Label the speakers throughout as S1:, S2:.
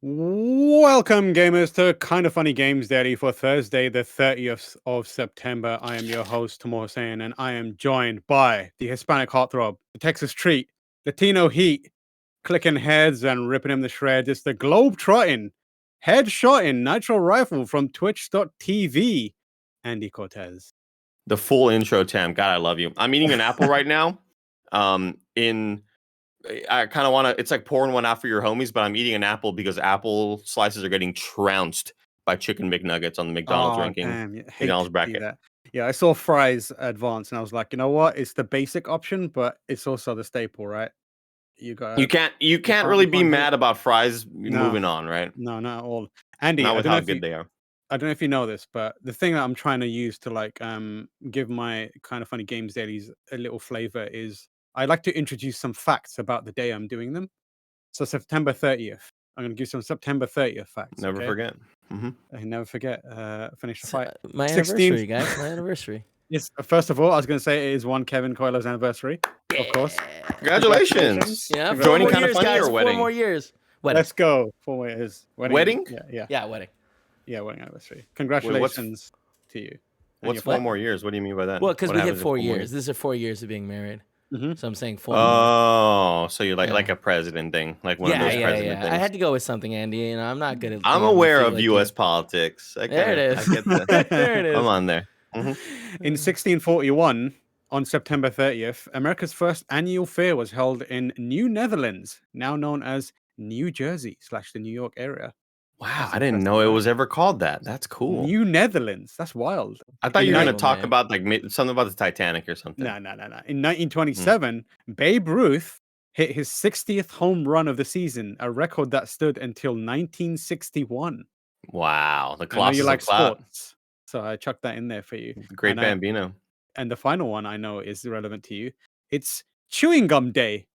S1: Welcome, gamers, to Kind of Funny Games Daily for Thursday, the 30th of September. I am your host, Tomo Hussein, and I am joined by the Hispanic heartthrob, the Texas treat, Latino heat, clicking heads and ripping them to shreds. It's the globe-trotting, headshotting nitro rifle from twitch.tv, Andy Cortez.
S2: The full intro, Tam. God, I love you. I'm eating an apple right now. I kind of want to, it's like pouring one out for your homies, but I'm eating an apple because apple slices are getting trounced by chicken McNuggets on the McDonald's ranking.
S1: Damn,
S2: McDonald's bracket.
S1: That. Yeah, I saw fries advance and I was like, you know what? It's the basic option, but it's also the staple, right? You
S2: can't really be mad about fries moving on, right?
S1: No, not at all. Andy,
S2: not with how good they are.
S1: I don't know if you know this, but the thing that I'm trying to use to like give my Kind of Funny Games dailies a little flavor is I like to introduce some facts about the day I'm doing them. So September 30th. I'm going to give some September 30th facts.
S2: Never forget.
S1: I never forget. Finish the fight.
S3: My anniversary, guys. My anniversary.
S1: Yes. First of all, I was going to say it is one Kevin Coylo's anniversary.
S3: Yeah.
S1: Of course.
S2: Congratulations.
S3: Yeah.
S2: Joining Kind of Funny
S3: guys,
S2: or wedding?
S3: 4 more years. Wedding.
S1: Let's go. 4 more years.
S2: Wedding?
S3: Yeah, wedding.
S1: Yeah, wedding anniversary. Congratulations to you.
S2: What's 4 more years? What do you mean by that?
S3: Well, because we hit 4 years. This is 4 years of being married. So I'm saying 4
S2: more. So you're like a president thing, like one of those president things.
S3: I had to go with something, Andy. You know, I'm not good at.
S2: I'm aware of U.S. politics.
S3: There it is.
S2: I get that.
S3: There it is.
S2: I'm on there.
S1: In 1641, on September 30th, America's first annual fair was held in New Netherlands, now known as New Jersey / the New York area.
S2: Wow, I didn't know it was ever called that. That's cool.
S1: New Netherlands. That's wild.
S2: I thought you were going to talk about like something about the Titanic or something.
S1: No. In 1927, Babe Ruth hit his 60th home run of the season, a record that stood until 1961.
S2: Wow, the
S1: Colossus I know you like
S2: Cloud.
S1: sports, so I chucked that in there for you.
S2: The Great Bambino.
S1: And the final one I know is relevant to you. It's Chewing Gum Day.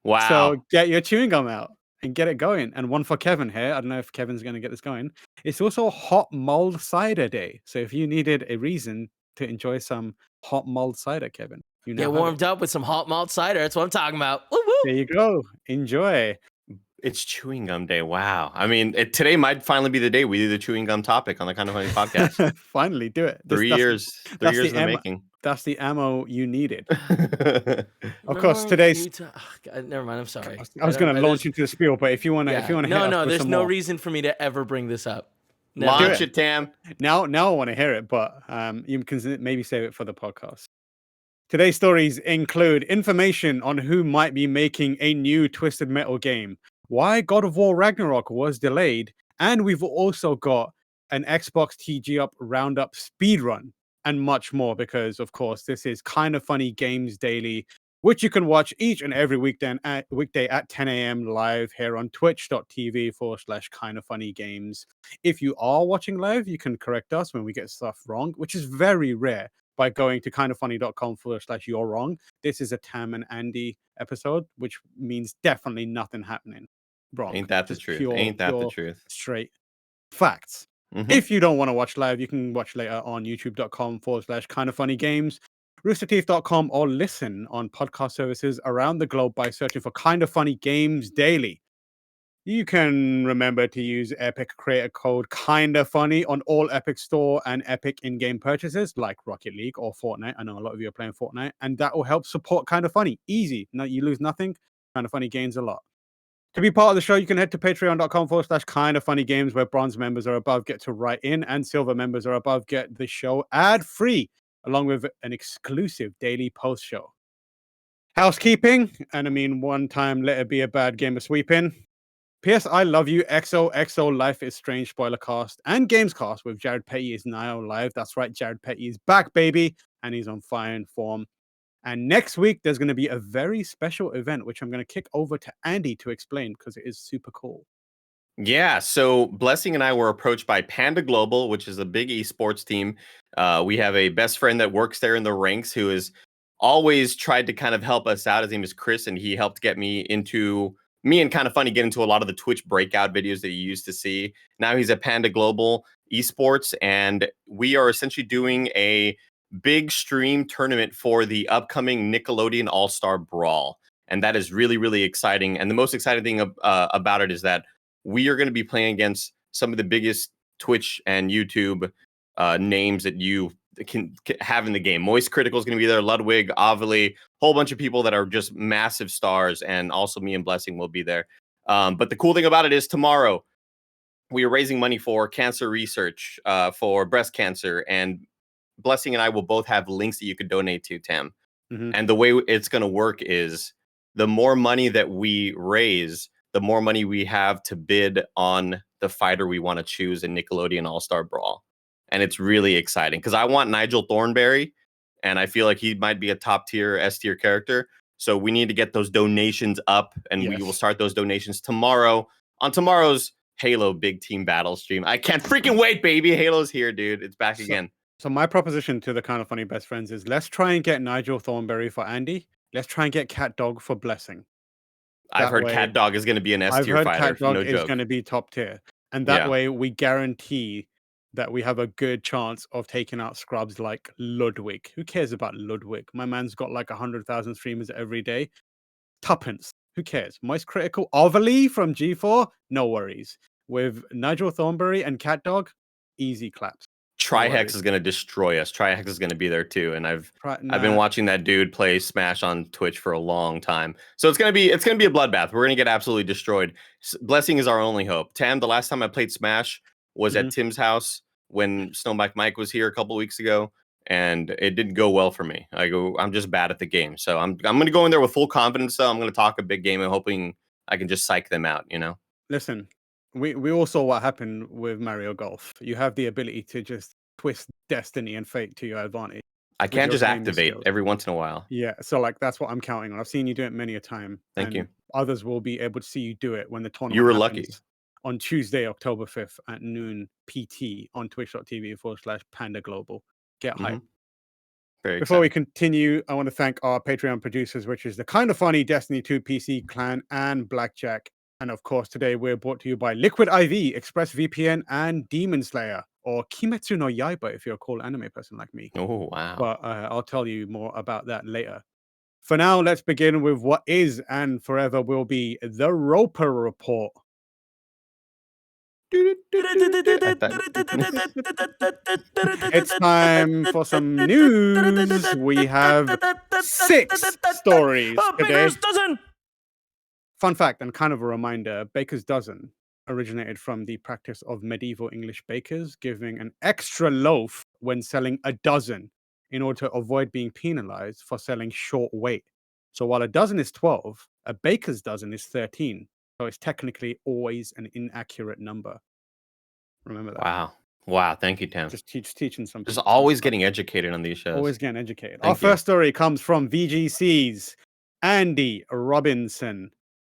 S2: Wow.
S1: So get your chewing gum out and get it going. And one for Kevin here. I don't know if Kevin's going to get this going. It's also Hot Mulled Cider Day. So if you needed a reason to enjoy some hot mulled cider, Kevin, you know,
S3: get warmed up with some hot malt cider. That's what I'm talking about. Woo woo.
S1: There you go. Enjoy.
S2: It's Chewing Gum Day. Wow. I mean, today might finally be the day we do the chewing gum topic on the Kind of Funny podcast.
S1: Finally, do it.
S2: 3 years. 3 years in the making.
S1: That's the ammo you needed. Of course, today's.
S3: Never mind. I'm sorry.
S1: I was going to launch into the spiel, but if you want to,
S3: no. There's no reason for me to ever bring this up.
S2: No. Launch it, Tam.
S1: Now I want to hear it, but you can maybe save it for the podcast. Today's stories include information on who might be making a new Twisted Metal game, why God of War Ragnarok was delayed, and we've also got an Xbox TGS Roundup speedrun, and much more, because, of course, this is Kind of Funny Games Daily, which you can watch each and every weekday at 10 a.m. live here on twitch.tv/kindoffunnygames. If you are watching live, you can correct us when we get stuff wrong, which is very rare, by going to kindoffunny.com/you're wrong. This is a Tam and Andy episode, which means definitely nothing happening wrong.
S2: Ain't that the truth? Ain't that the truth?
S1: Straight facts. If you don't want to watch live, you can watch later on youtube.com/kindoffunnygames, roosterteeth.com, or listen on podcast services around the globe by searching for Kind of Funny Games Daily. You can remember to use Epic creator code Kinda Funny on all Epic Store and Epic in-game purchases like Rocket League or Fortnite. I know a lot of you are playing Fortnite, and that will help support Kinda Funny. Easy. No, you lose nothing. Kinda Funny gains a lot. To be part of the show, you can head to patreon.com/kindoffunnygames, where bronze members are above get to write in, and silver members are above get the show ad-free, along with an exclusive daily post show. Housekeeping, and I mean one time let it be a bad game of sweeping. P.S. I love you. XOXO Life is Strange Spoilercast and Gamescast with Jared Petty is now live. That's right, Jared Petty is back, baby, and he's on fire and form. And next week, there's going to be a very special event, which I'm going to kick over to Andy to explain because it is super cool.
S2: Yeah, so Blessing and I were approached by Panda Global, which is a big esports team. We have a best friend that works there in the ranks who has always tried to kind of help us out. His name is Chris, and he helped get me and Kind of Funny get into a lot of the Twitch breakout videos that you used to see. Now he's at Panda Global Esports, and we are essentially doing a big stream tournament for the upcoming Nickelodeon All-Star Brawl. And that is really, really exciting. And the most exciting thing about it is that we are going to be playing against some of the biggest Twitch and YouTube names that you can have in the game. Moist Critikal is going to be there, Ludwig, Ovilee, whole bunch of people that are just massive stars, and also me and Blessing will be there. But the cool thing about it is tomorrow we are raising money for cancer research, for breast cancer, and Blessing and I will both have links that you could donate to, Tam. And the way it's going to work is the more money that we raise, the more money we have to bid on the fighter we want to choose in Nickelodeon All-Star Brawl. And it's really exciting because I want Nigel Thornberry, and I feel like he might be a top tier, S tier character. So we need to get those donations up, and we will start those donations tomorrow on tomorrow's Halo Big Team Battle stream. I can't freaking wait, baby. Halo's here, dude. It's back again.
S1: So my proposition to the Kind of Funny best friends is let's try and get Nigel Thornberry for Andy. Let's try and get Cat Dog for Blessing.
S2: I've heard Cat Dog is going to be an S tier fighter.
S1: Cat Dog
S2: no
S1: is
S2: joke.
S1: going to be top tier. And that way we guarantee that we have a good chance of taking out scrubs like Ludwig. Who cares about Ludwig? My man's got like 100,000 streamers every day. Tuppence. Who cares? Moist Critikal. Ovilee from G4. No worries. With Nigel Thornberry and Cat Dog, easy claps.
S2: Trihex is going to destroy us. Trihex is going to be there too, and I've been watching that dude play Smash on Twitch for a long time. So it's going to be a bloodbath. We're going to get absolutely destroyed. Blessing is our only hope. Tam, the last time I played Smash was at Tim's house when Snowbike Mike was here a couple weeks ago, and it didn't go well for me. I'm just bad at the game, so I'm going to go in there with full confidence. Though I'm going to talk a big game and hoping I can just psych them out. You know.
S1: Listen. We all saw what happened with Mario Golf. You have the ability to just twist destiny and fate to your advantage.
S2: I can't just activate every once in a while.
S1: Yeah, so like that's what I'm counting on. I've seen you do it many a time.
S2: Thank you.
S1: Others will be able to see you do it when the tournament
S2: You were lucky.
S1: On Tuesday, October 5th at noon PT on twitch.tv/Panda Global. Get hype. Before we continue, I want to thank our Patreon producers, which is the Kind of Funny, Destiny 2 PC Clan, and Blackjack. And of course, today we're brought to you by Liquid IV, ExpressVPN, and Demon Slayer, or Kimetsu no Yaiba if you're a cool anime person like me.
S2: Oh, wow.
S1: But I'll tell you more about that later. For now, let's begin with what is and forever will be the Roper Report. It's time for some news. We have 6 stories today. Fun fact and kind of a reminder, baker's dozen originated from the practice of medieval English bakers giving an extra loaf when selling a dozen in order to avoid being penalized for selling short weight. So while a dozen is 12, a baker's dozen is 13. So it's technically always an inaccurate number. Remember that.
S2: Wow. Thank you, Tam.
S1: Just teaching something.
S2: Just always getting educated on these shows.
S1: Always getting educated. Our first story comes from VGC's Andy Robinson.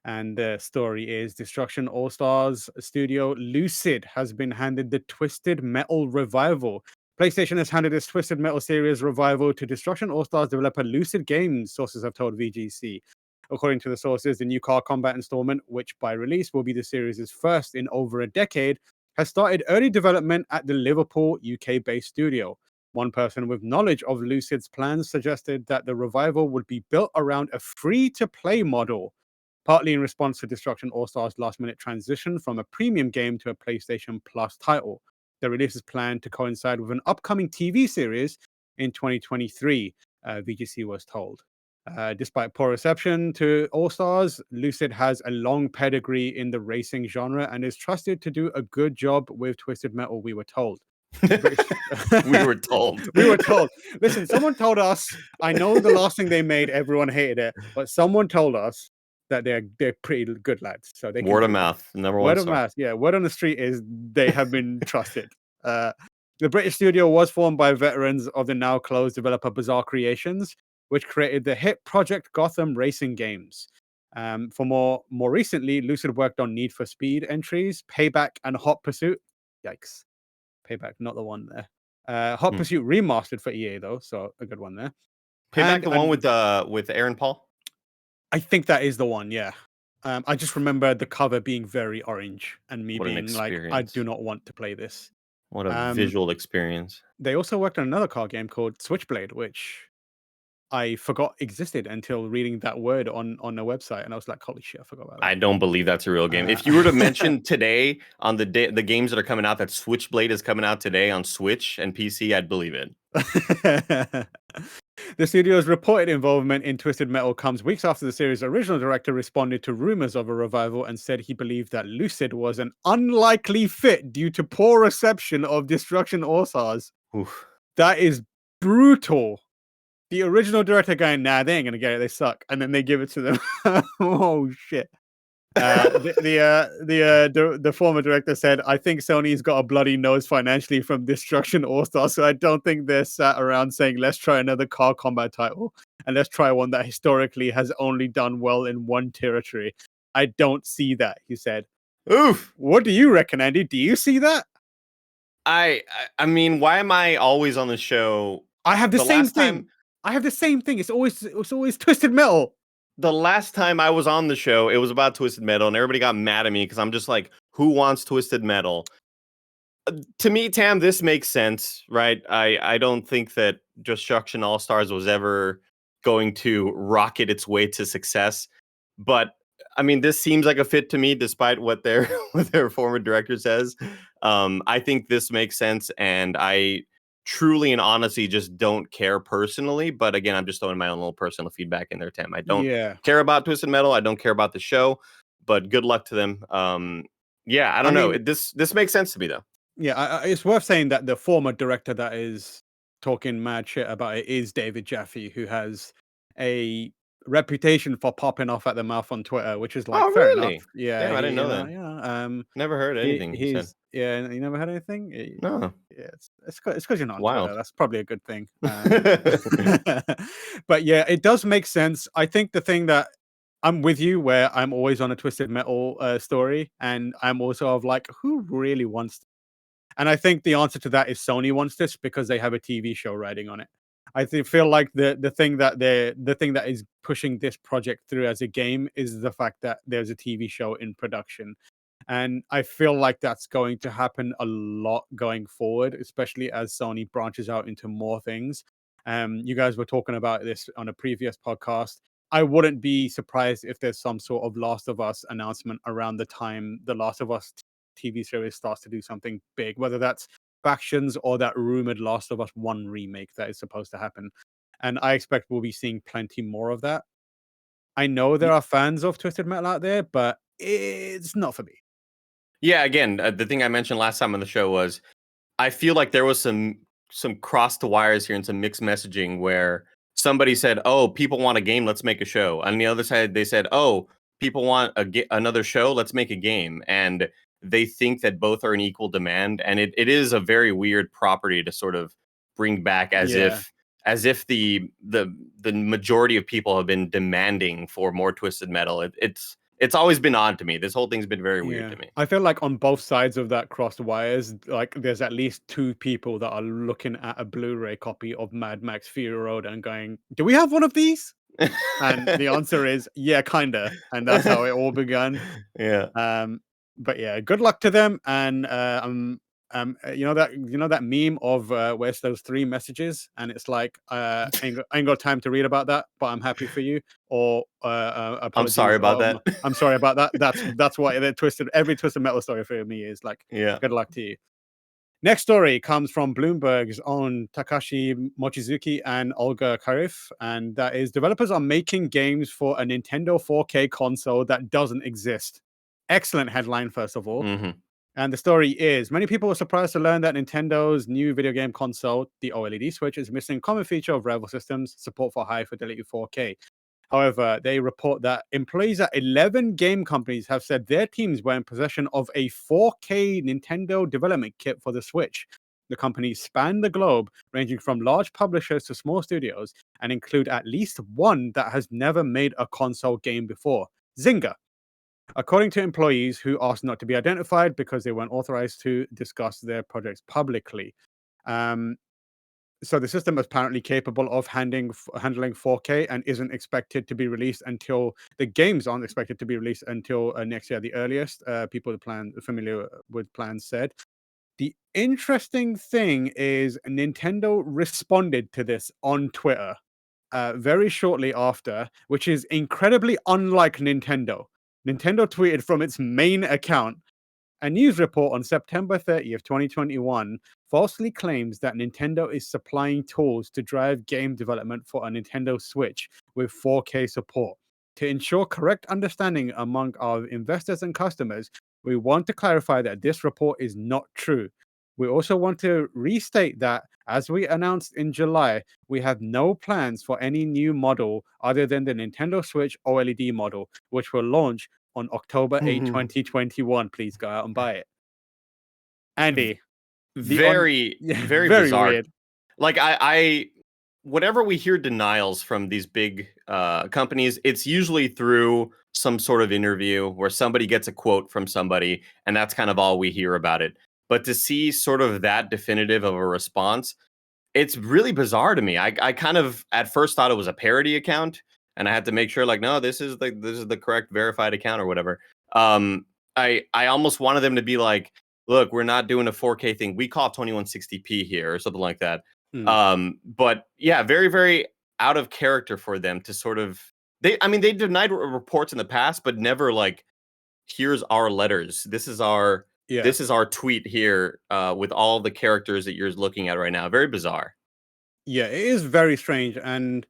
S1: And the story is Destruction All-Stars studio Lucid has been handed the Twisted Metal revival. PlayStation has handed its Twisted Metal series revival to Destruction All-Stars developer Lucid Games, sources have told VGC. According to the sources, the new car combat installment, which by release will be the series' first in over a decade, has started early development at the Liverpool, UK-based studio. One person with knowledge of Lucid's plans suggested that the revival would be built around a free-to-play model, partly in response to Destruction All-Stars' last-minute transition from a premium game to a PlayStation Plus title. The release is planned to coincide with an upcoming TV series in 2023, VGC was told. Despite poor reception to All-Stars, Lucid has a long pedigree in the racing genre and is trusted to do a good job with Twisted Metal, we were told.
S2: We were told.
S1: Listen, someone told us, I know the last thing they made, everyone hated it, but someone told us that they're pretty good lads. So they
S2: word of mouth, number one.
S1: Word of mouth, yeah. Word on the street is they have been trusted. The British studio was formed by veterans of the now closed developer Bizarre Creations, which created the hit Project Gotham racing games. For more recently, Lucid worked on Need for Speed entries, Payback, and Hot Pursuit. Yikes, Payback, not the one there. Hot Pursuit remastered for EA though, so a good one there.
S2: Payback, the one with Aaron Paul.
S1: I think that is the one, yeah. I just remember the cover being very orange and me being like, I do not want to play this.
S2: What a visual experience.
S1: They also worked on another car game called Switchblade, which I forgot existed until reading that word on the website, and I was like, "Holy shit, I forgot about that."
S2: I don't believe that's a real game. If you were to mention today on the games that are coming out, that Switchblade is coming out today on Switch and PC, I'd believe it.
S1: The studio's reported involvement in Twisted Metal comes weeks after the series' original director responded to rumors of a revival and said he believed that Lucid was an unlikely fit due to poor reception of Destruction All-Stars.
S2: Oof.
S1: That is brutal. The original director going, nah, they ain't gonna get it. They suck, and then they give it to them. Oh shit! The former director said, "I think Sony's got a bloody nose financially from Destruction All Star, so I don't think they're sat around saying let's try another car combat title and let's try one that historically has only done well in one territory. I don't see that," he said.
S2: Oof.
S1: What do you reckon, Andy? Do you see that?
S2: I mean, why am I always on the show?
S1: I have the same thing. I have the same thing. It's always Twisted Metal.
S2: The last time I was on the show, it was about Twisted Metal, and everybody got mad at me because I'm just like, who wants Twisted Metal? To me, Tam, this makes sense, right? I don't think that Destruction All Stars was ever going to rocket its way to success, but I mean, this seems like a fit to me, despite what their former director says. I think this makes sense, and I truly and honestly just don't care personally. But again, I'm just throwing my own little personal feedback in there, Tam. I don't care about Twisted Metal. I don't care about the show, but good luck to them. Yeah, I don't know. This makes sense to me, though.
S1: Yeah, it's worth saying that the former director that is talking mad shit about it is David Jaffe, who has a reputation for popping off at the mouth on Twitter, which is like fair enough. Yeah,
S2: Damn, I didn't know that.
S1: Yeah,
S2: Never heard anything he said.
S1: Yeah, you never heard anything?
S2: No.
S1: Yeah, it's because you're not on
S2: Wild.
S1: Twitter. That's probably a good thing. But yeah, it does make sense. I think the thing that I'm with you, where I'm always on a Twisted Metal story, and I'm also of like, who really wants? And I think the answer to that is Sony wants this because they have a TV show riding on it. Feel like the thing that is pushing this project through as a game is the fact that there's a TV show in production. And I feel like that's going to happen a lot going forward, especially as Sony branches out into more things. You guys were talking about this on a previous podcast. I wouldn't be surprised if there's some sort of Last of Us announcement around the time the Last of Us TV series starts to do something big, whether that's factions or that rumored Last of Us 1 remake that is supposed to happen. And I expect we'll be seeing plenty more of that. I know there are fans of Twisted Metal out there, but it's not for me.
S2: Yeah, again, the thing I mentioned last time on the show was I feel like there was some crossed the wires here and some mixed messaging where somebody said, "Oh, people want a game, let's make a show." On the other side, they said, "Oh, people want another show, let's make a game." And they think that both are in equal demand, and it is a very weird property to sort of bring back as if the majority of people have been demanding for more Twisted Metal. It's always been odd to me. This whole thing's been very weird to me.
S1: I feel like on both sides of that crossed wires, like there's at least two people that are looking at a Blu-ray copy of Mad Max Fury Road and going, "Do we have one of these?" And the answer is, yeah, kinda. And that's how it all began.
S2: Yeah.
S1: But yeah, good luck to them. And you know that meme of where's those three messages, and it's like, ain't got time to read about that, but I'm happy for you. Or
S2: I'm sorry about that.
S1: I'm sorry about that. That's what every Twisted Metal story for me is like.
S2: Yeah.
S1: Good luck to you. Next story comes from Bloomberg's own Takashi Mochizuki and Olga Kharif, and that is developers are making games for a Nintendo 4K console that doesn't exist. Excellent headline, first of all.
S2: Mm-hmm.
S1: And the story is, many people were surprised to learn that Nintendo's new video game console, the OLED Switch, is missing a common feature of rival systems, support for high-fidelity 4K. However, they report that employees at 11 game companies have said their teams were in possession of a 4K Nintendo development kit for the Switch. The companies span the globe, ranging from large publishers to small studios, and include at least one that has never made a console game before, Zynga. According to employees who asked not to be identified because they weren't authorized to discuss their projects publicly. So the system is apparently capable of handling 4K and isn't expected to be released until the games aren't expected to be released until next year, the earliest. People familiar with plans said. The interesting thing is Nintendo responded to this on Twitter. very shortly after, which is incredibly unlike Nintendo. Nintendo tweeted from its main account, a news report on September 30th, 2021 falsely claims that Nintendo is supplying tools to drive game development for a Nintendo Switch with 4K support. To ensure correct understanding among our investors and customers, we want to clarify that this report is not true. We also want to restate that, as we announced in July, we have no plans for any new model other than the Nintendo Switch OLED model, which will launch on October 8, 2021. Please go out and buy it. Andy,
S2: very
S1: very
S2: bizarre.
S1: weird.
S2: Like I whenever we hear denials from these big companies, it's usually through some sort of interview where somebody gets a quote from somebody, and that's kind of all we hear about it. But to see sort of that definitive of a response, it's really bizarre to me. I kind of at first thought it was a parody account, and I had to make sure, like, no, this is the correct verified account or whatever. I almost wanted them to be like, look, we're not doing a 4K thing. We call it 2160p here or something like that. But yeah, very, very out of character for them to sort of they denied reports in the past, but never like, here's our letters. This is our tweet here with all the characters that you're looking at right now. Very bizarre.
S1: Yeah, it is very strange. And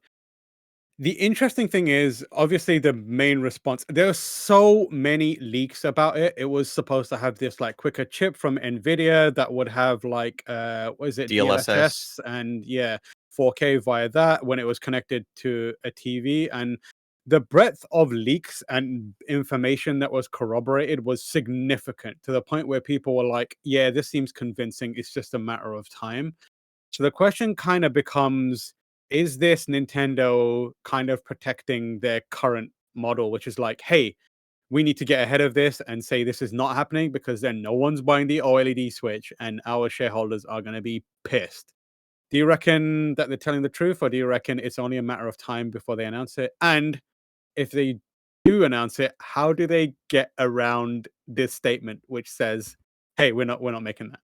S1: the interesting thing is, obviously, the main response, there are so many leaks about it. It was supposed to have this like quicker chip from Nvidia that would have like what is it, DLSS and 4K via that when it was connected to a TV. And the breadth of leaks and information that was corroborated was significant, to the point where people were like, yeah, this seems convincing. It's just a matter of time. So the question kind of becomes, is this Nintendo kind of protecting their current model, which is like, hey, we need to get ahead of this and say this is not happening, because then no one's buying the OLED Switch and our shareholders are going to be pissed. Do you reckon that they're telling the truth, or do you reckon it's only a matter of time before they announce it? And if they do announce it, how do they get around this statement which says, hey, we're not making that?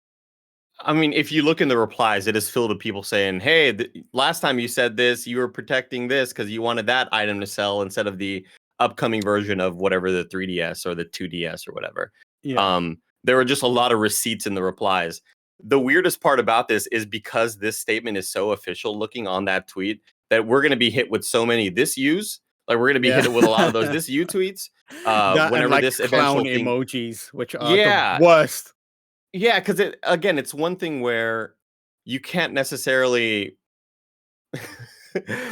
S2: I mean, if you look in the replies, it is filled with people saying, hey, last time you said this, you were protecting this because you wanted that item to sell instead of the upcoming version of whatever, the 3DS or the 2DS or whatever. There were just a lot of receipts in the replies. The weirdest part about this is, because this statement is so official looking on that tweet, that we're going to be hit with so many this use. Like, we're going to be hit with a lot of those this you tweets.
S1: That
S2: Whenever
S1: and like
S2: this
S1: clown
S2: eventual thing,
S1: emojis, which are the worst.
S2: Yeah, because it's one thing where you can't necessarily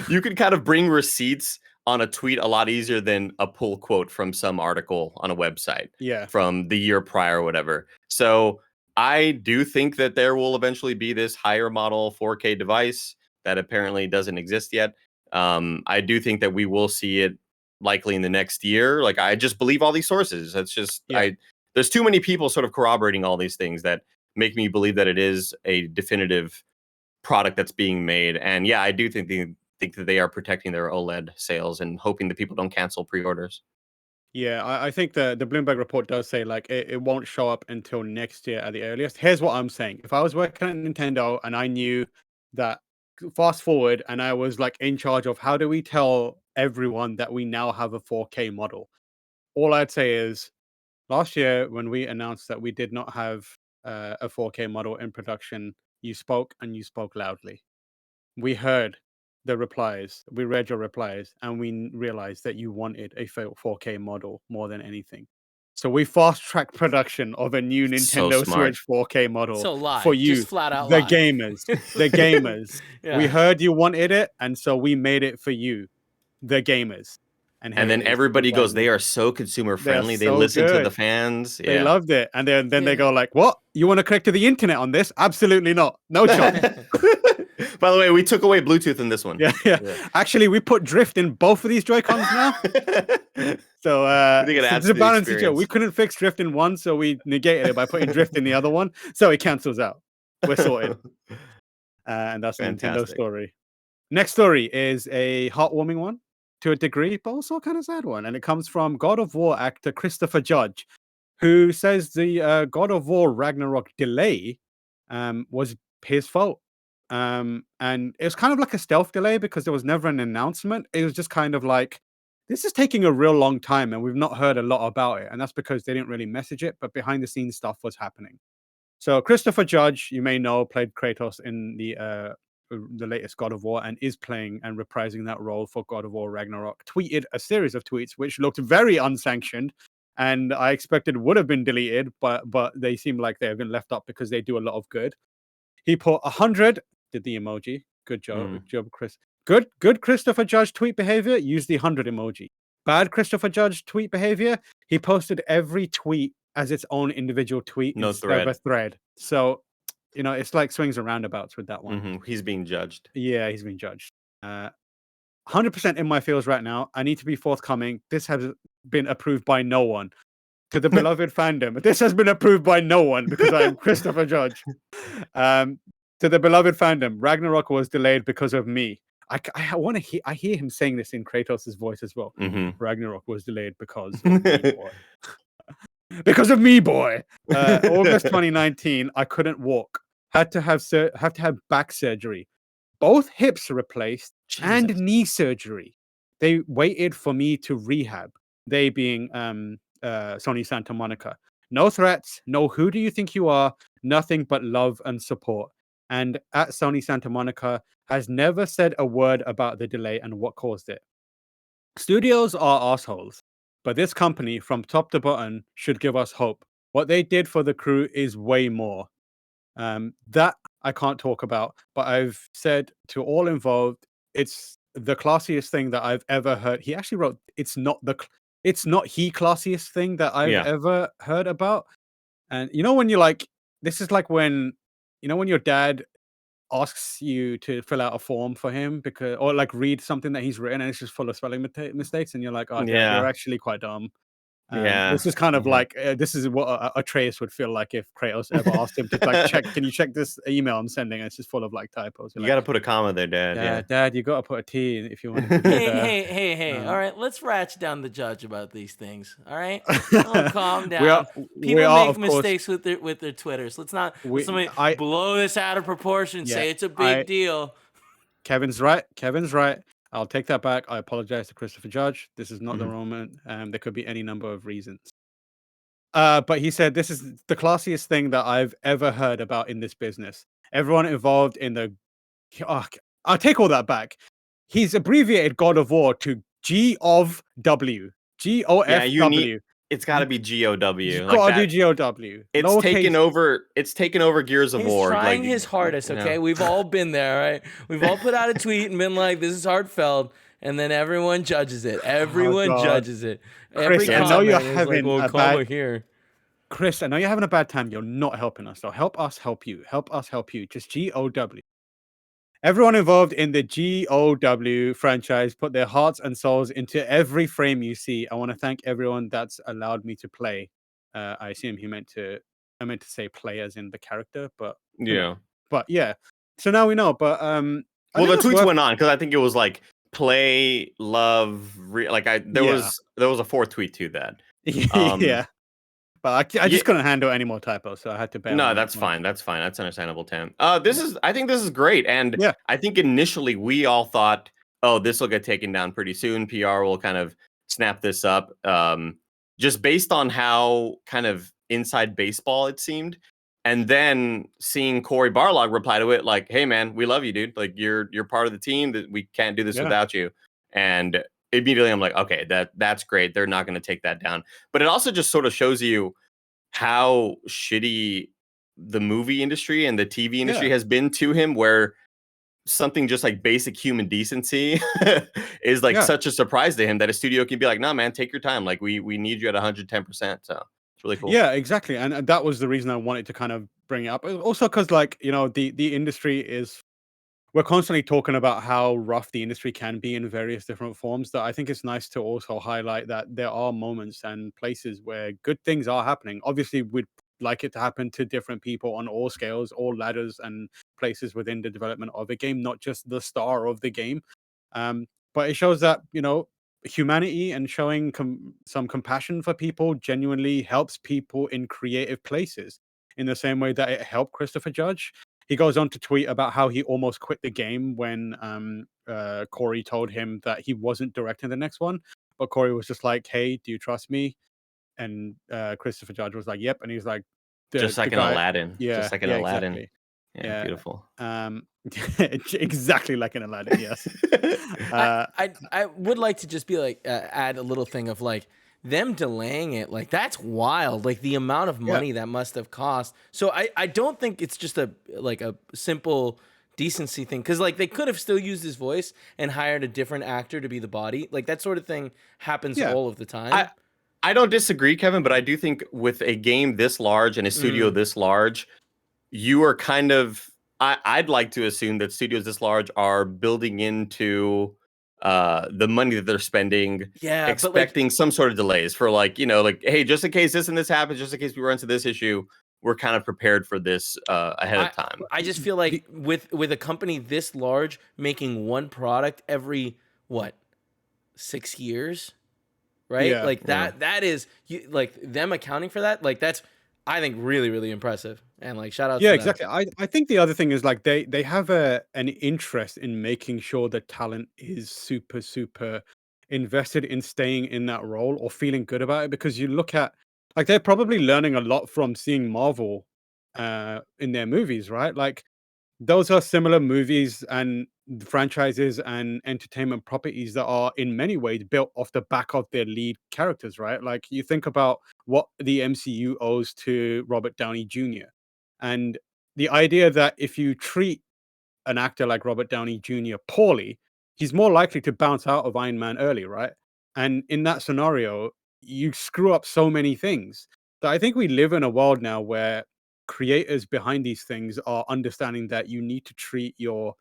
S2: you can kind of bring receipts on a tweet a lot easier than a pull quote from some article on a website from the year prior or whatever. So I do think that there will eventually be this higher model 4K device that apparently doesn't exist yet. I do think that we will see it likely in the next year. Like, I just believe all these sources. That's just there's too many people sort of corroborating all these things that make me believe that it is a definitive product that's being made. And yeah, I do think that they are protecting their OLED sales and hoping that people don't cancel pre-orders.
S1: Yeah, I think the Bloomberg report does say like it won't show up until next year at the earliest. Here's what I'm saying. If I was working at Nintendo and I knew that, fast forward, and I was like in charge of how do we tell everyone that we now have a 4K model, all I'd say is, last year, when we announced that we did not have a 4K model in production, you spoke, and you spoke loudly. We heard the replies, we read your replies, and we realized that you wanted a 4K model more than anything. So we fast-tracked production of a new Nintendo Switch 4K model for you,
S3: just flat out
S1: the
S3: lie.
S1: gamers. The gamers. We heard you wanted it, and so we made it for you, the gamers.
S2: And then everybody goes, they are so consumer friendly. They listen to the fans.
S1: They loved it. And then they go like, what? You want to connect to the internet on this? Absolutely not. No chance.
S2: By the way, we took away Bluetooth in this one.
S1: Yeah. Actually, we put drift in both of these Joy-Cons now. So it's a balance. We couldn't fix drift in one, so we negated it by putting drift in the other one. So it cancels out. We're sorted. And that's Nintendo story. Next story is a heartwarming one, to a degree, but also a kind of sad one. And it comes from God of War actor Christopher Judge, who says the God of War Ragnarok delay was his fault. And it was kind of like a stealth delay because there was never an announcement. It was just kind of like, this is taking a real long time and we've not heard a lot about it. And that's because they didn't really message it, but behind the scenes stuff was happening. So Christopher Judge, you may know, played Kratos in the latest God of War and is playing and reprising that role for God of War Ragnarok, tweeted a series of tweets which looked very unsanctioned and I expected would have been deleted, but they seem like they have been left up because they do a lot of good. He put 100, did the emoji. Good job, Chris. Good Christopher Judge tweet behavior, use the 100 emoji. Bad Christopher Judge tweet behavior, he posted every tweet as its own individual tweet
S2: No
S1: instead of a
S2: thread.
S1: thread. So, it's like swings and roundabouts with that one.
S2: He's being judged.
S1: Yeah, he's being judged. 100% in my feels right now. I need to be forthcoming. This has been approved by no one. To the beloved fandom, this has been approved by no one because I am Christopher Judge. To the beloved fandom, Ragnarok was delayed because of me. I want to hear. I hear him saying this in Kratos' voice as well. Ragnarok was delayed because of me, boy. Because of me, boy. August 2019, I couldn't walk. Had to have back surgery, both hips replaced, and knee surgery. They waited for me to rehab. They being Sony Santa Monica. No threats. No who do you think you are? Nothing but love and support. And at Sony Santa Monica has never said a word about the delay and what caused it. Studios are assholes, but this company from top to bottom should give us hope. What they did for the crew is way more. That I can't talk about, but I've said to all involved, it's the classiest thing that I've ever heard. He actually wrote, it's not the classiest thing that I've ever heard about. And when you're like, this is like when your dad asks you to fill out a form for him or like read something that he's written and it's just full of spelling mistakes, and you're like, oh, Dad, you're actually quite dumb. This is kind of like this is what Atreus would feel like if Kratos ever asked him to like check. Can you check this email I'm sending? And it's just full of like typos.
S2: You got to put a comma there, Dad. Yeah,
S1: Dad, you got to put a T if you want to.
S3: Hey! All right, let's ratchet down the judge about these things. All right, calm down. People make mistakes with their Twitters. Let's not blow this out of proportion. Say it's a big deal.
S1: Kevin's right. I'll take that back. I apologize to Christopher Judge. This is not the moment. There could be any number of reasons. But he said, this is the classiest thing that I've ever heard about in this business. Everyone involved in the... I'll take all that back. He's abbreviated God of War to G-O-F-W. G-O-F-W.
S2: It's got to be GOW.
S1: You gotta do G-O-W.
S2: It's taken over Gears of War.
S3: He's trying his hardest, okay? We've all been there, right? We've all put out a tweet and been like, this is heartfelt, and then everyone judges it. Judges it.
S1: Chris, I know you're having a bad... Chris, I know you're having a bad time. You're not helping us, so help us help you. Just G-O-W. Everyone involved in the GOW franchise put their hearts and souls into every frame you see. I want to thank everyone that's allowed me to play. I assume I meant to say play as in the character, but
S2: yeah.
S1: So now we know. But
S2: the tweets went on because I think it was like play, love, there was a fourth tweet to that.
S1: Yeah. But I just couldn't handle any more typos, so I had to bail.
S2: No, that's fine. That's fine. That's understandable, Tam. I think this is great. And I think initially we all thought, oh, this will get taken down pretty soon. PR will kind of snap this up. Just based on how kind of inside baseball it seemed. And then seeing Corey Barlog reply to it like, hey, man, we love you, dude. Like, you're part of the team. That we can't do this without you. And immediately I'm like, okay, that's great. They're not going to take that down. But it also just sort of shows you how shitty the movie industry and the TV industry has been to him, where something just like basic human decency is like such a surprise to him that a studio can be like, nah, man, take your time. Like we need you at 110%. So it's really cool.
S1: Yeah, exactly. And that was the reason I wanted to kind of bring it up. Also, because like, the industry is... We're constantly talking about how rough the industry can be in various different forms. That I think it's nice to also highlight that there are moments and places where good things are happening. Obviously, we'd like it to happen to different people on all scales, all ladders and places within the development of a game, not just the star of the game. But it shows that, humanity and showing some compassion for people genuinely helps people in creative places in the same way that it helped Christopher Judge. he goes on to tweet about how he almost quit the game when Corey told him that he wasn't directing the next one, but Corey was just like, "Hey, do you trust me?" And Christopher Judge was like, "Yep," and he's like,
S2: Just
S1: "The
S2: like in
S1: guy,
S2: Aladdin.
S1: yeah,
S2: Just like in
S1: yeah,
S2: Aladdin.
S1: exactly,
S2: Yeah,
S1: yeah,
S2: beautiful.
S1: exactly like in Aladdin, yes."
S3: I would like to just be like add a little thing of like them delaying it, like that's wild, like the amount of money that must have cost. So I don't think it's just a simple decency thing, because like they could have still used his voice and hired a different actor to be the body. Like that sort of thing happens all of the time.
S2: I don't disagree, Kevin, but I do think with a game this large and a studio this large, you are kind of I'd like to assume that studios this large are building into the money that they're spending, expecting some sort of delays for like, like, hey, just in case this and this happens, just in case we run into this issue, we're kind of prepared for this ahead of time.
S3: I just feel like with a company this large making one product every 6 years, right?
S1: Yeah,
S3: like that is like them accounting for that. Like that's, I think, really, really impressive. And like shout out to
S1: exactly. I think the other thing is like they have an interest in making sure the talent is super invested in staying in that role or feeling good about it, because you look at like they're probably learning a lot from seeing Marvel in their movies, right? Like those are similar movies and franchises and entertainment properties that are in many ways built off the back of their lead characters, right? Like you think about what the MCU owes to Robert Downey Jr. And the idea that if you treat an actor like Robert Downey Jr. poorly, he's more likely to bounce out of Iron Man early, right? And in that scenario, you screw up so many things that I think we live in a world now where creators behind these things are understanding that you need to treat your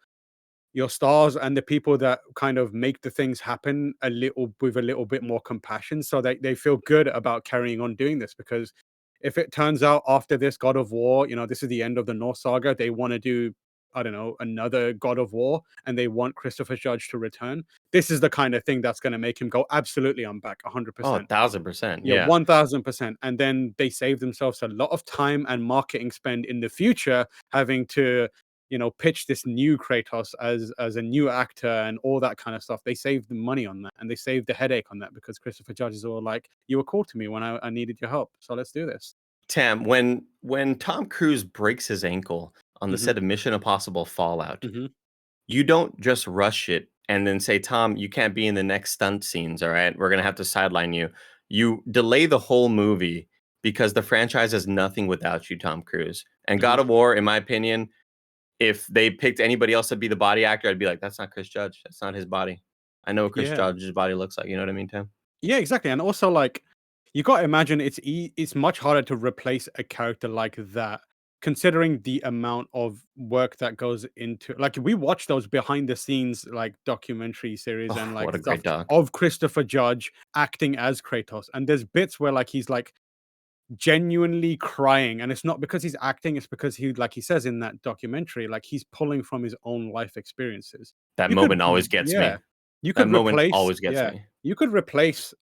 S1: stars and the people that kind of make the things happen with a little bit more compassion, so that they feel good about carrying on doing this. Because if it turns out after this God of War, this is the end of the North Saga, they want to do, I don't know, another God of War, and they want Christopher Judge to return, this is the kind of thing that's going to make him go, absolutely, I'm back 100%.
S2: Oh, 1,000%.
S1: Yeah, 1000%. And then they save themselves a lot of time and marketing spend in the future, having to, pitch this new Kratos as a new actor and all that kind of stuff. They saved the money on that, and they saved the headache on that, because Christopher Judge is all like, you were cool to me when I needed your help, so let's do this.
S2: Tam, when Tom Cruise breaks his ankle on the set of Mission Impossible Fallout, you don't just rush it and then say, Tom, you can't be in the next stunt scenes, all right? We're going to have to sideline you. You delay the whole movie because the franchise is nothing without you, Tom Cruise. And God of War, in my opinion, if they picked anybody else to be the body actor, I'd be like, that's not Chris Judge. That's not his body. I know what Chris Judge's body looks like. You know what I mean, Tim?
S1: Yeah, exactly. And also, like, you got to imagine it's much harder to replace a character like that, considering the amount of work that goes into, like, we watch those behind the scenes like documentary series and like
S2: what a
S1: stuff
S2: great doc.
S1: of Christopher Judge acting as Kratos. And there's bits where like he's like genuinely crying, and it's not because he's acting, it's because he, like he says in that documentary, like he's pulling from his own life experiences.
S2: That moment always gets me.
S1: You could replace,
S2: always gets me.
S1: You could replace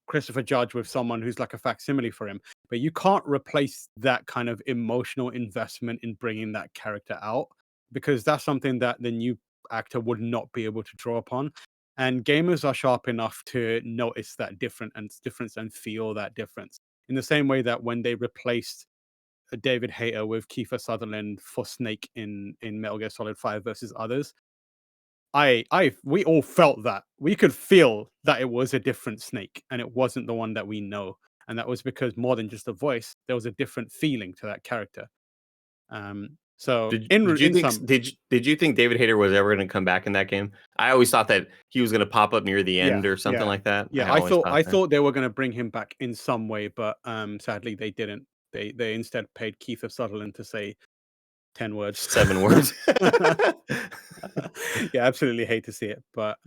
S1: Christopher Judge with someone who's like a facsimile for him, but you can't replace that kind of emotional investment in bringing that character out, because that's something that the new actor would not be able to draw upon. And gamers are sharp enough to notice that difference and feel that difference. In the same way that when they replaced David Hayter with Kiefer Sutherland for Snake in Metal Gear Solid 5 versus others, we all felt that. We could feel that it was a different Snake and it wasn't the one that we know. And that was because more than just a voice, there was a different feeling to that character. So
S2: did you think David Hayter was ever going to come back in that game? I always thought that he was going to pop up near the end or something like that.
S1: Yeah, I thought they were going to bring him back in some way, but sadly they didn't. They instead paid Kiefer Sutherland to say 10 words.
S2: 7 words.
S1: Yeah, absolutely hate to see it. But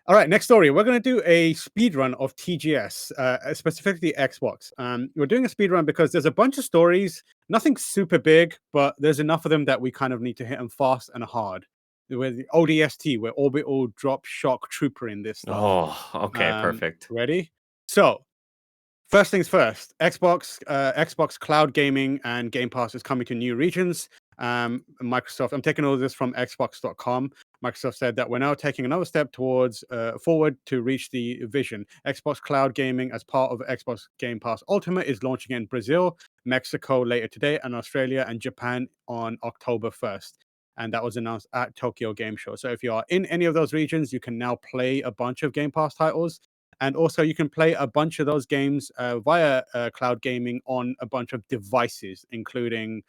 S1: all right, next story. We're going to do a speed run of TGS, specifically Xbox. We're doing a speed run because there's a bunch of stories, nothing super big, but there's enough of them that we kind of need to hit them fast and hard. With the ODST, we're Orbital Drop Shock Trooper in this stuff.
S2: Oh, okay, perfect.
S1: Ready? So, first things first, Xbox Cloud Gaming and Game Pass is coming to new regions. Microsoft, I'm taking all this from Xbox.com. Microsoft said that we're now taking another step towards forward to reach the vision. Xbox Cloud Gaming, as part of Xbox Game Pass Ultimate, is launching in Brazil, Mexico later today, and Australia and Japan on October 1st. And that was announced at Tokyo Game Show. So if you are in any of those regions, you can now play a bunch of Game Pass titles. And also you can play a bunch of those games via cloud gaming on a bunch of devices, including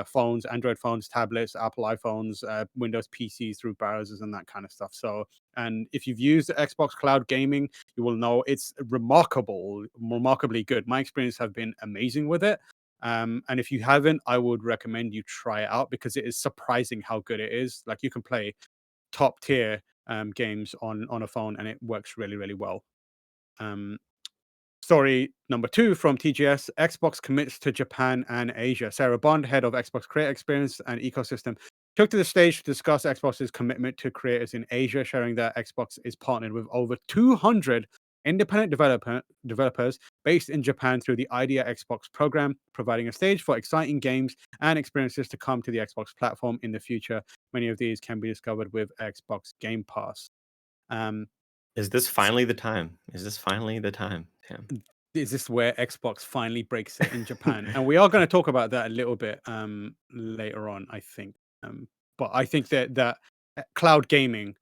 S1: phones, Android phones, tablets, Apple iPhones, Windows PCs through browsers and that kind of stuff. So, and if you've used Xbox Cloud Gaming, you will know it's remarkably good. My experience have been amazing with it. And if you haven't, I would recommend you try it out because it is surprising how good it is. Like you can play top tier games on a phone and it works really, really well. Story number 2 from TGS: Xbox commits to Japan and Asia. Sarah Bond, head of Xbox Creator Experience and Ecosystem, took to the stage to discuss Xbox's commitment to creators in Asia, sharing that Xbox is partnered with over 200 independent developers based in Japan through the Idea Xbox program, providing a stage for exciting games and experiences to come to the Xbox platform in the future. Many of these can be discovered with Xbox Game Pass.
S2: Is this finally the time? Is this finally the time, Tam?
S1: Is this where Xbox finally breaks it in Japan? And we are going to talk about that a little bit later on, I think. But I think that cloud gaming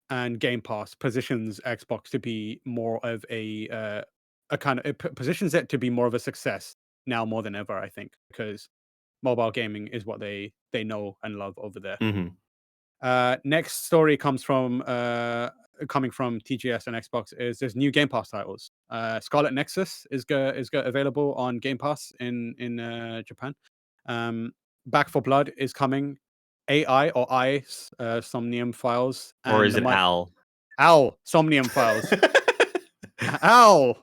S1: and Game Pass positions Xbox to be more of a kind of, it positions it to be more of a success now more than ever, I think, because mobile gaming is what they know and love over there. Next story comes from coming from TGS and Xbox is there's new Game Pass titles. Scarlet Nexus is available on Game Pass in Japan. Back for Blood is coming. AI or I Somnium Files, and
S2: or is it Al?
S1: Al Somnium Files. Al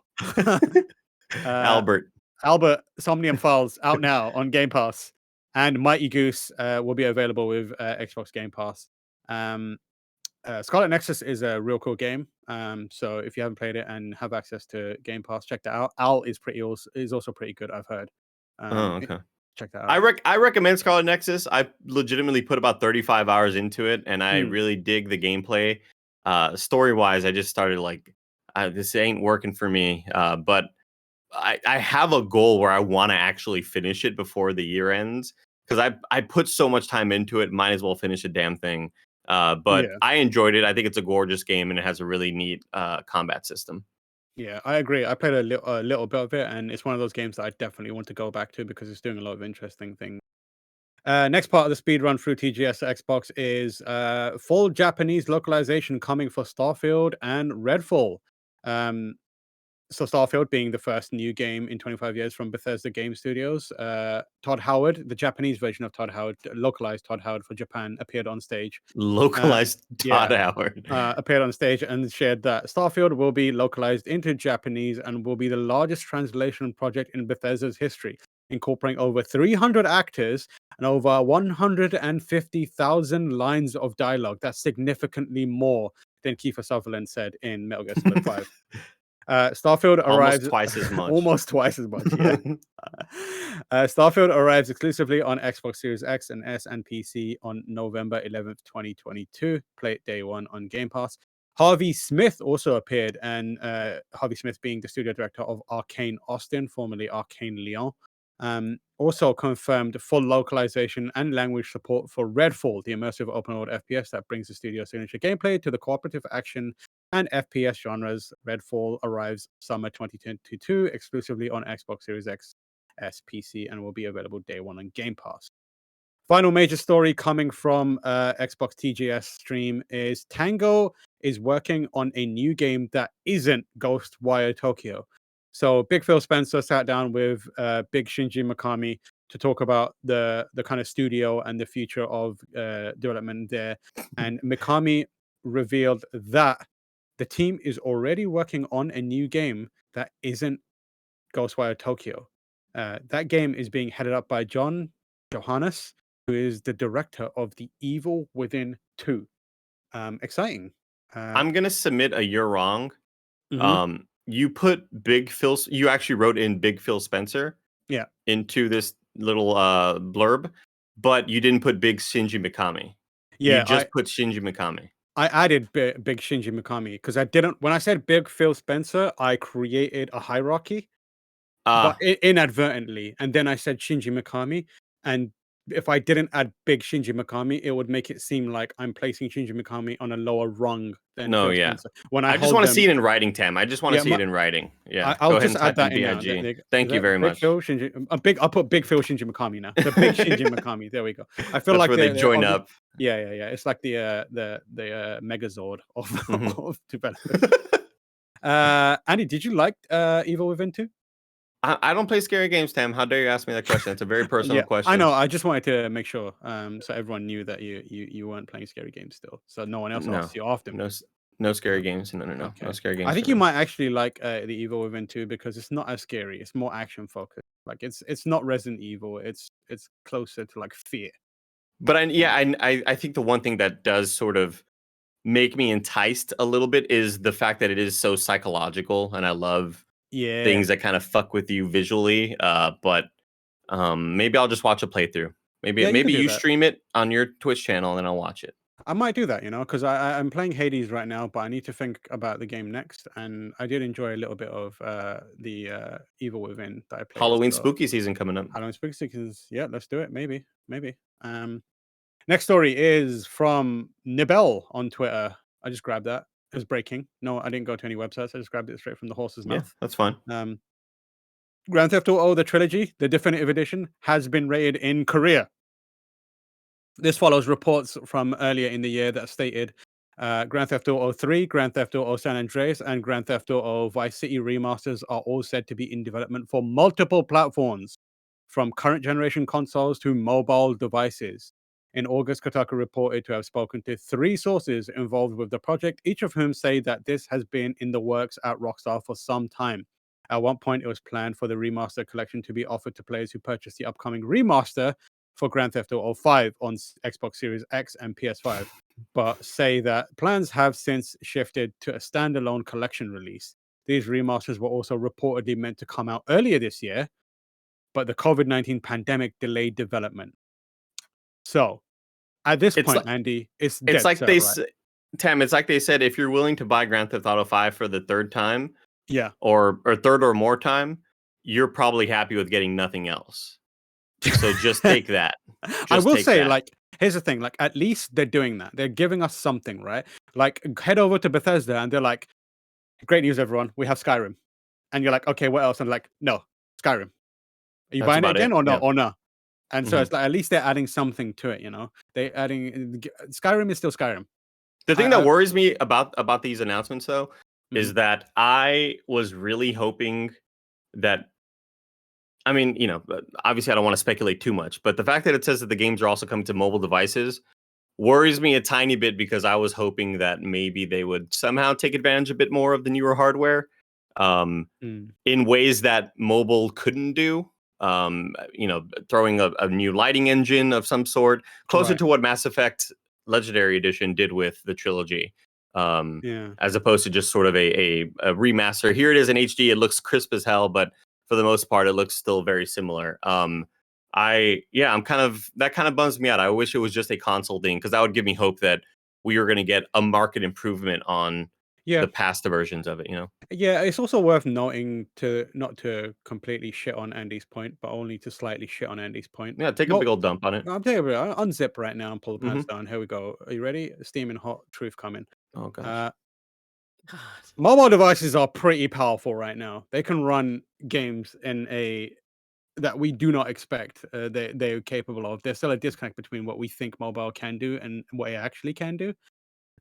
S1: Albert Somnium Files out now on Game Pass, and Mighty Goose will be available with Xbox Game Pass. Scarlet Nexus is a real cool game. So if you haven't played it and have access to Game Pass, check that out. Al is also pretty good, I've heard.
S2: Okay.
S1: Check that out.
S2: I recommend Scarlet Nexus. I legitimately put about 35 hours into it, and I really dig the gameplay. Story wise, I just started like, this ain't working for me. But I have a goal where I want to actually finish it before the year ends because I put so much time into it. Might as well finish the damn thing. But I enjoyed it. I think it's a gorgeous game and it has a really neat combat system.
S1: Yeah, I agree. I played a little bit of it, and it's one of those games that I definitely want to go back to because it's doing a lot of interesting things. Next part of the speed run through TGS Xbox is full Japanese localization coming for Starfield and Redfall. So Starfield being the first new game in 25 years from Bethesda Game Studios. Todd Howard, the Japanese version of Todd Howard, localized Todd Howard for Japan, appeared on stage.
S2: Localized Todd Howard.
S1: Appeared on stage and shared that Starfield will be localized into Japanese and will be the largest translation project in Bethesda's history, incorporating over 300 actors and over 150,000 lines of dialogue. That's significantly more than Kiefer Sutherland said in Metal Gear Solid 5. Starfield arrives
S2: almost twice as much.
S1: Yeah. Starfield arrives exclusively on Xbox Series X and S and PC on November 11th, 2022. Play it day one on Game Pass. Harvey Smith also appeared, and Harvey Smith being the studio director of Arcane Austin, formerly Arcane Lyon. Also confirmed full localization and language support for Redfall, the immersive open world FPS that brings the studio's signature gameplay to the cooperative action and FPS genres. Redfall arrives summer 2022 exclusively on Xbox Series X, S, PC, and will be available day one on Game Pass. Final major story coming from Xbox TGS stream is Tango is working on a new game that isn't Ghostwire Tokyo. So Big Phil Spencer sat down with Big Shinji Mikami to talk about the kind of studio and the future of development there. And Mikami revealed that the team is already working on a new game that isn't Ghostwire Tokyo. That game is being headed up by John Johannes, who is the director of The Evil Within 2. Exciting.
S2: I'm going to submit a you're wrong. You put Big Phil, you actually wrote in Big Phil Spencer into this little blurb, but you didn't put big Shinji Mikami. You just put Shinji Mikami.
S1: I added big Shinji Mikami because I didn't. When I said big Phil Spencer, I created a hierarchy, but inadvertently, and then I said Shinji Mikami, and if I didn't add big Shinji Mikami, it would make it seem like I'm placing Shinji Mikami on a lower rung than Phil Spencer. When
S2: I just want to see it in writing, Tam. I just want to see it in writing. Yeah,
S1: I'll just add that in now.
S2: Thank you very much.
S1: Phil Shinji, I'll put big Phil Shinji Mikami now. The big Shinji Mikami. There we go. I feel like
S2: they join up.
S1: Yeah. It's like the Megazord of, of developers. Andy, did you like Evil Within 2?
S2: I don't play scary games, Tam. How dare you ask me that question? It's a very personal question.
S1: I know. I just wanted to make sure, so everyone knew that you weren't playing scary games still. So no one else asked you often.
S2: No scary games. No.
S1: Okay.
S2: No scary games.
S1: I think you might actually like the Evil Within 2 because it's not as scary. It's more action focused. Like it's not Resident Evil. It's closer to like Fear.
S2: But I think the one thing that does sort of make me enticed a little bit is the fact that it is so psychological, and I love things that kind of fuck with you visually. But maybe I'll just watch a playthrough. Maybe you stream it on your Twitch channel and then I'll watch it.
S1: I might do that, because I'm playing Hades right now, but I need to think about the game next. And I did enjoy a little bit of the Evil Within that I played.
S2: Halloween spooky season coming up.
S1: Halloween spooky season, yeah, let's do it. Maybe. Next story is from Nibel on Twitter. I just grabbed that. It was breaking. No, I didn't go to any websites. I just grabbed it straight from the horse's mouth.
S2: Yeah, that's fine.
S1: Grand Theft Auto, the Trilogy, the definitive edition, has been rated in Korea. This follows reports from earlier in the year that stated Grand Theft Auto 3, Grand Theft Auto San Andreas, and Grand Theft Auto Vice City remasters are all said to be in development for multiple platforms, from current generation consoles to mobile devices. In August, Kotaku reported to have spoken to 3 sources involved with the project, each of whom say that this has been in the works at Rockstar for some time. At one point, it was planned for the remaster collection to be offered to players who purchase the upcoming remaster for Grand Theft Auto 5 on Xbox Series X and PS5, but say that plans have since shifted to a standalone collection release. These remasters were also reportedly meant to come out earlier this year, but the COVID-19 pandemic delayed development. So, at this point, Andy, it's like
S2: Tam, it's like they said, if you're willing to buy Grand Theft Auto 5 for the 3rd time, or 3rd or more time, you're probably happy with getting nothing else. So just take that.
S1: I will say, here's the thing, at least they're doing that. They're giving us something, right? Head over to Bethesda and they're like, great news, everyone. We have Skyrim. And you're like, okay, what else? And like, no, Skyrim. Are you buying it again or no? Or no? And so it's like, at least they're adding something to it, They're adding Skyrim is still Skyrim.
S2: The thing that worries me about these announcements, though, is that I was really hoping that, I mean, obviously I don't want to speculate too much, but the fact that it says that the games are also coming to mobile devices worries me a tiny bit, because I was hoping that maybe they would somehow take advantage a bit more of the newer hardware in ways that mobile couldn't do. Throwing a new lighting engine of some sort, closer to what Mass Effect Legendary Edition did with the trilogy, as opposed to just sort of a remaster. Here it is in HD. It looks crisp as hell, but for the most part, it looks still very similar. I'm that kind of bums me out. I wish it was just a console thing, because that would give me hope that we were going to get a market improvement on the past versions of it,
S1: Yeah, it's also worth noting not to completely shit on Andy's point, but only to slightly shit on Andy's point.
S2: Yeah, take a big old dump on it.
S1: I'm taking I'll unzip right now and pull the pants down. Here we go. Are you ready? Steaming hot truth coming.
S2: Oh, gosh.
S1: Mobile devices are pretty powerful right now. They can run games in that we do not expect they're capable of. There's still a disconnect between what we think mobile can do and what it actually can do.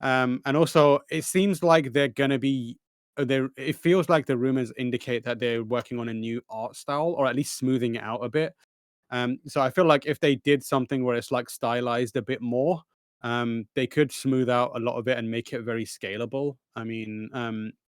S1: And also, it seems like they're gonna be it feels like the rumors indicate that they're working on a new art style, or at least smoothing it out a bit. So I feel like if they did something where it's like stylized a bit more, they could smooth out a lot of it and make it very scalable. I mean,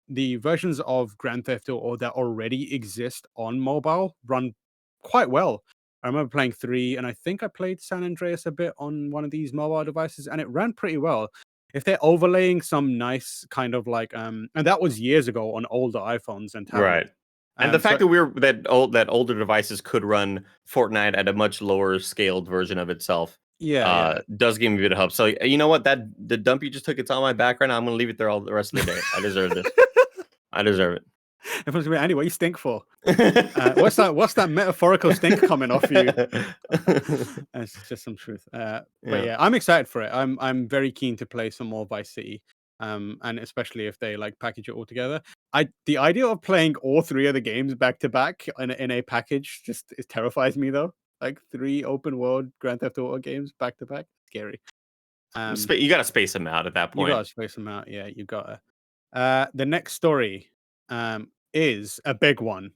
S1: the versions of Grand Theft Auto that already exist on mobile run quite well. I remember playing 3, and I think I played San Andreas a bit on one of these mobile devices, and it ran pretty well. If they're overlaying some nice kind of and that was years ago on older iPhones and tablets.
S2: Right. And the fact that older devices could run Fortnite at a much lower scaled version of itself, does give me a bit of hope. So you know what? That the dump you just took, it's on my back right now. I'm gonna leave it there all the rest of the day. I deserve this. I deserve it.
S1: Everyone's gonna be, Andy, what you stink for? What's that metaphorical stink coming off you? It's just some truth. But yeah, I'm excited for it. I'm very keen to play some more Vice City. And especially if they like package it all together. The idea of playing all three of the games back to back in a package just it terrifies me though. Like 3 open world Grand Theft Auto games back to back, scary.
S2: You gotta space them out at that point.
S1: You gotta space them out. Yeah, you gotta. The next story is a big one,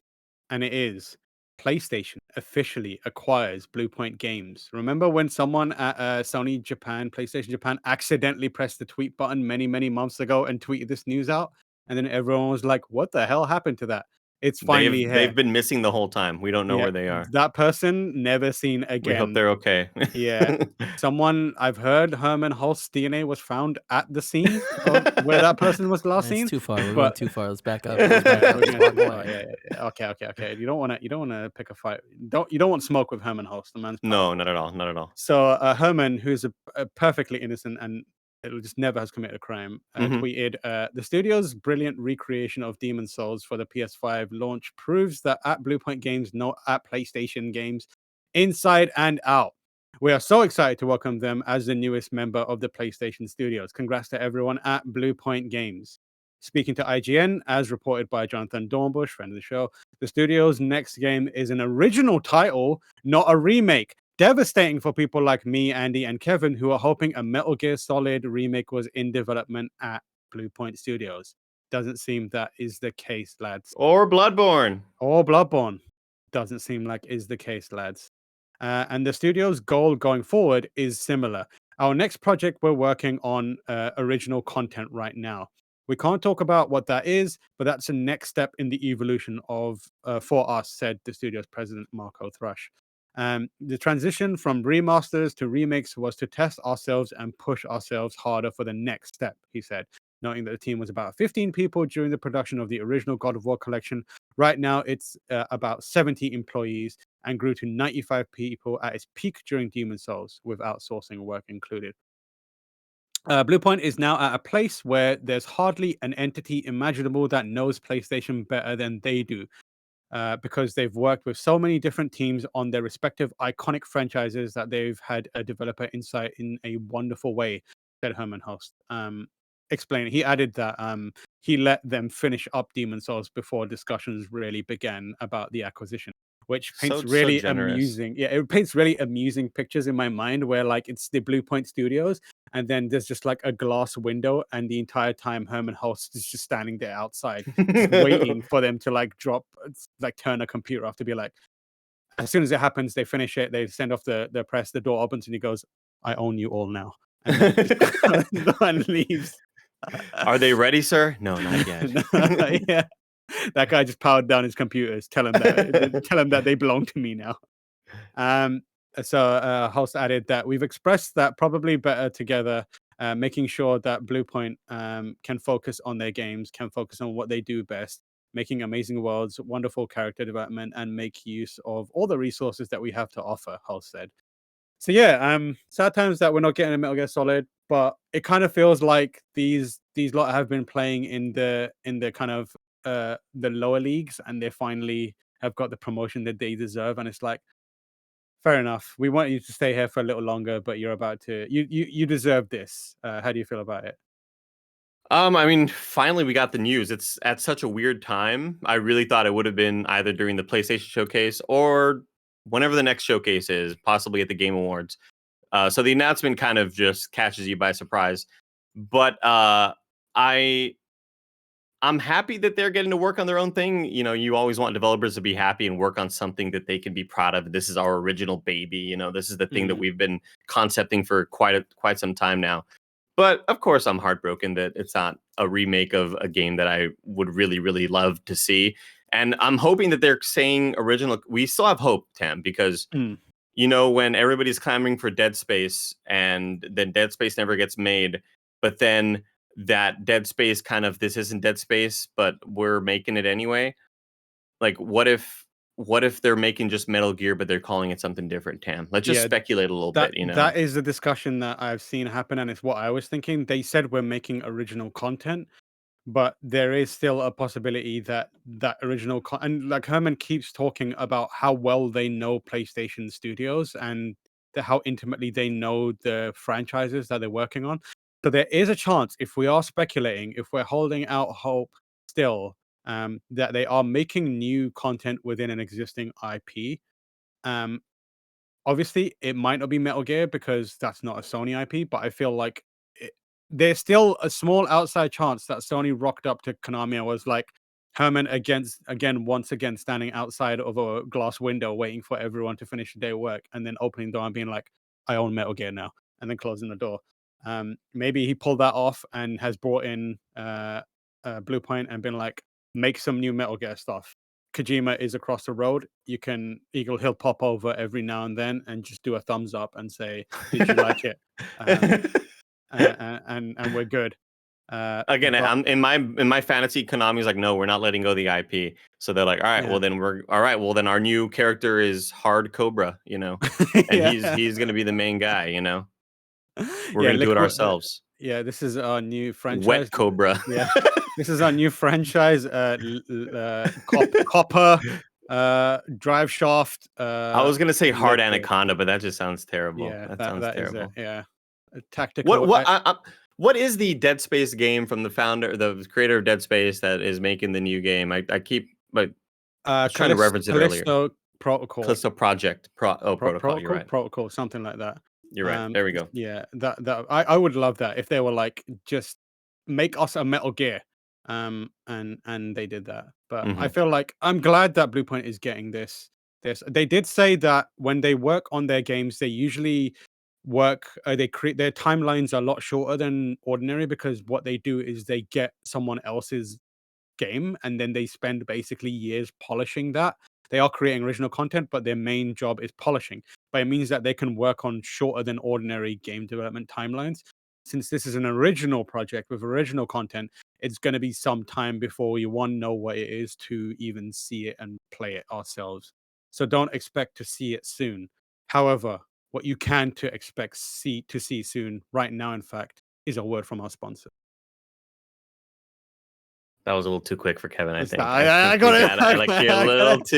S1: and it is PlayStation officially acquires Bluepoint Games. Remember when someone at Sony Japan, PlayStation Japan, accidentally pressed the tweet button many, many months ago and tweeted this news out? And then everyone was like, what the hell happened to that? It's finally here.
S2: They've been missing the whole time. We don't know where they are.
S1: That person never seen again.
S2: We hope they're okay.
S1: Yeah. I've heard Herman Hulst's DNA was found at the scene of where that person was last seen.
S3: It's too far. We're going too far. Let's back up.
S1: Okay. You don't want to pick a fight. You don't want smoke with Herman Hulst. The man's
S2: no, not at all.
S1: So Herman, who's a perfectly innocent and it just never has committed a crime, tweeted, the studio's brilliant recreation of Demon's Souls for the PS5 launch proves that at Bluepoint Games, not at PlayStation Games, inside and out. We are so excited to welcome them as the newest member of the PlayStation Studios. Congrats to everyone at Bluepoint Games. Speaking to IGN, as reported by Jonathan Dornbush, friend of the show, the studio's next game is an original title, not a remake. Devastating for people like me, Andy, and Kevin, who are hoping a Metal Gear Solid remake was in development at Bluepoint Studios. Doesn't seem that is the case, lads.
S2: Or Bloodborne.
S1: Doesn't seem like is the case, lads. And the studio's goal going forward is similar. Our next project, we're working on original content right now. We can't talk about what that is, but that's a next step in the evolution of for us, said the studio's president, Marco Thrush. The transition from remasters to remakes was to test ourselves and push ourselves harder for the next step, he said, noting that the team was about 15 people during the production of the original God of War collection. Right now, it's about 70 employees and grew to 95 people at its peak during Demon's Souls, with outsourcing work included. Bluepoint is now at a place where there's hardly an entity imaginable that knows PlayStation better than they do. Because they've worked with so many different teams on their respective iconic franchises that they've had a developer insight in a wonderful way, said Herman Hulst. Explaining, he added that he let them finish up Demon's Souls before discussions really began about the acquisition, which paints really amusing. Yeah, it paints really amusing pictures in my mind where like it's the Bluepoint Studios, and then there's just like a glass window, and the entire time Herman Hulst is just standing there outside, just waiting for them to like turn a computer off to be like, as soon as it happens, they finish it, they send off the press, the door opens, and he goes, "I own you all now," and leaves.
S2: Are they ready, sir? No, not yet.
S1: Yeah. That guy just powered down his computers. Tell him that they belong to me now. So Hulst added that we've expressed that probably better together, making sure that Bluepoint can focus on their games, can focus on what they do best, making amazing worlds, wonderful character development, and make use of all the resources that we have to offer, Hulst said. So yeah, sad times that we're not getting a Metal Gear Solid, but it kind of feels like these lot have been playing in the kind of the lower leagues, and they finally have got the promotion that they deserve, and it's like, fair enough, we want you to stay here for a little longer, but you're about to you deserve this. How do you feel about it?
S2: I mean, finally we got the news. It's at such a weird time. I really thought it would have been either during the PlayStation showcase or whenever the next showcase is, possibly at the Game Awards. So the announcement kind of just catches you by surprise. But I'm happy that they're getting to work on their own thing. You know, you always want developers to be happy and work on something that they can be proud of. This is our original baby. You know, this is the thing that we've been concepting for quite some time now. But of course, I'm heartbroken that it's not a remake of a game that I would really, really love to see. And I'm hoping that they're saying original. We still have hope, Tam, because you know, when everybody's clamoring for Dead Space and then Dead Space never gets made, but then that Dead Space kind of, this isn't Dead Space, but we're making it anyway. like what if they're making just Metal Gear, but they're calling it something different, Tam? Let's just speculate a little bit, you know?
S1: That is the discussion that I've seen happen, and it's what I was thinking. They said we're making original content, but there is still a possibility that that original and like Herman keeps talking about how well they know PlayStation Studios and how intimately they know the franchises that they're working on. So there is a chance, if we are speculating, if we're holding out hope still, that they are making new content within an existing IP. Um, Obviously, it might not be Metal Gear because that's not a Sony IP, but I feel like there's still a small outside chance that Sony rocked up to Konami and was like, Herman once again standing outside of a glass window waiting for everyone to finish the day of work, and then opening the door and being like, I own Metal Gear now, and then closing the door. Maybe he pulled that off and has brought in Bluepoint and been like, make some new Metal Gear stuff. Kojima is across the road. He'll pop over every now and then and just do a thumbs up and say, "Did you like it?" And we're good.
S2: Again, but, in my fantasy, Konami's like, no, we're not letting go of the IP. So they're like, all right, well then our new character is Hard Cobra, you know, and he's gonna be the main guy, you know. We're gonna do it ourselves.
S1: This is our new franchise.
S2: Wet Cobra.
S1: Yeah. This is our new franchise, Copper, Drive Shaft.
S2: I was gonna say Hard Anaconda, but that just sounds terrible.
S1: Yeah,
S2: that sounds terrible.
S1: Tactical.
S2: What is the Dead Space game from the creator of Dead Space that is making the new game? I keep trying to reference it earlier.
S1: Protocol.
S2: Callisto Project. Protocol. You're right.
S1: Protocol, something like that.
S2: You're right. There we go.
S1: Yeah, that I would love that if they were like, just make us a Metal Gear. And they did that. But I feel like I'm glad that Bluepoint is getting this. They did say that when they work on their games, they usually they create their timelines are a lot shorter than ordinary, because what they do is they get someone else's game and then they spend basically years polishing that. They are creating original content, but their main job is polishing. But it means that they can work on shorter than ordinary game development timelines. Since this is an original project with original content, it's going to be some time before we know what it is to even see it and play it ourselves. So don't expect to see it soon. However, what you can expect to see soon, right now, in fact, is a word from our sponsor.
S2: That was a little too quick for Kevin, I think.
S1: I got it.
S2: I like you a little too.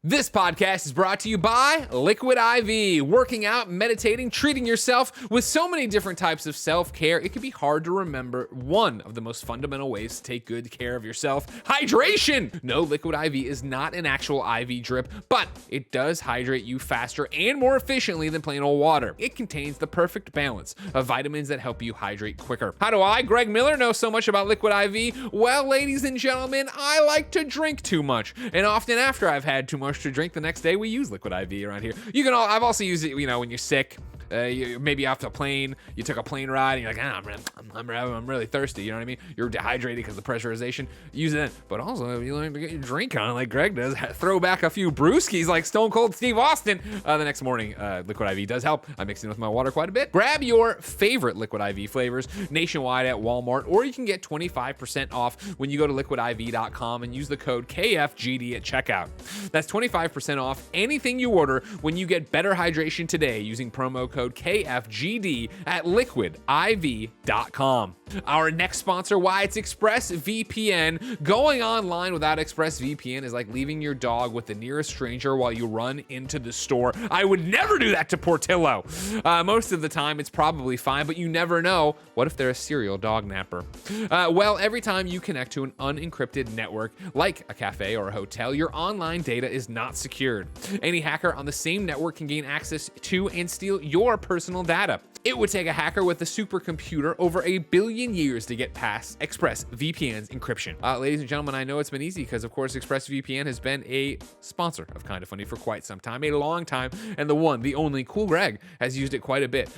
S4: This podcast is brought to you by Liquid IV. Working out, meditating, treating yourself with so many different types of self-care, it can be hard to remember one of the most fundamental ways to take good care of yourself: hydration. No, Liquid IV is not an actual IV drip, but it does hydrate you faster and more efficiently than plain old water. It contains the perfect balance of vitamins that help you hydrate quicker. How do I, Greg Miller, know so much about Liquid IV? Well, ladies and gentlemen, I like to drink too much, and often after I've had too much to drink the next day, we use Liquid IV around here. I've also used it, when you're sick. Maybe off the plane, you took a plane ride and you're like, I'm really thirsty, you know what I mean? You're dehydrated because of the pressurization. Use it then. But also, if you learn to get your drink on like Greg does, throw back a few brewskis like Stone Cold Steve Austin the next morning. Liquid IV does help. I mix it with my water quite a bit. Grab your favorite Liquid IV flavors nationwide at Walmart, or you can get 25% off when you go to liquidiv.com and use the code KFGD at checkout. That's 25% off anything you order when you get better hydration today using promo code KFGD at liquidiv.com. Our next sponsor, why it's ExpressVPN. Going online without ExpressVPN is like leaving your dog with the nearest stranger while you run into the store. I would never do that to Portillo. Most of the time it's probably fine, but you never know. What if they're a serial dog napper? Well, every time you connect to an unencrypted network like a cafe or a hotel, your online data is not secured. Any hacker on the same network can gain access to and steal your personal data. It would take a hacker with a supercomputer over 1 billion years to get past ExpressVPN's encryption. Ladies and gentlemen, I know it's been easy because, of course, ExpressVPN has been a sponsor of Kinda Funny for quite some time, a long time, and the only Cool Greg has used it quite a bit.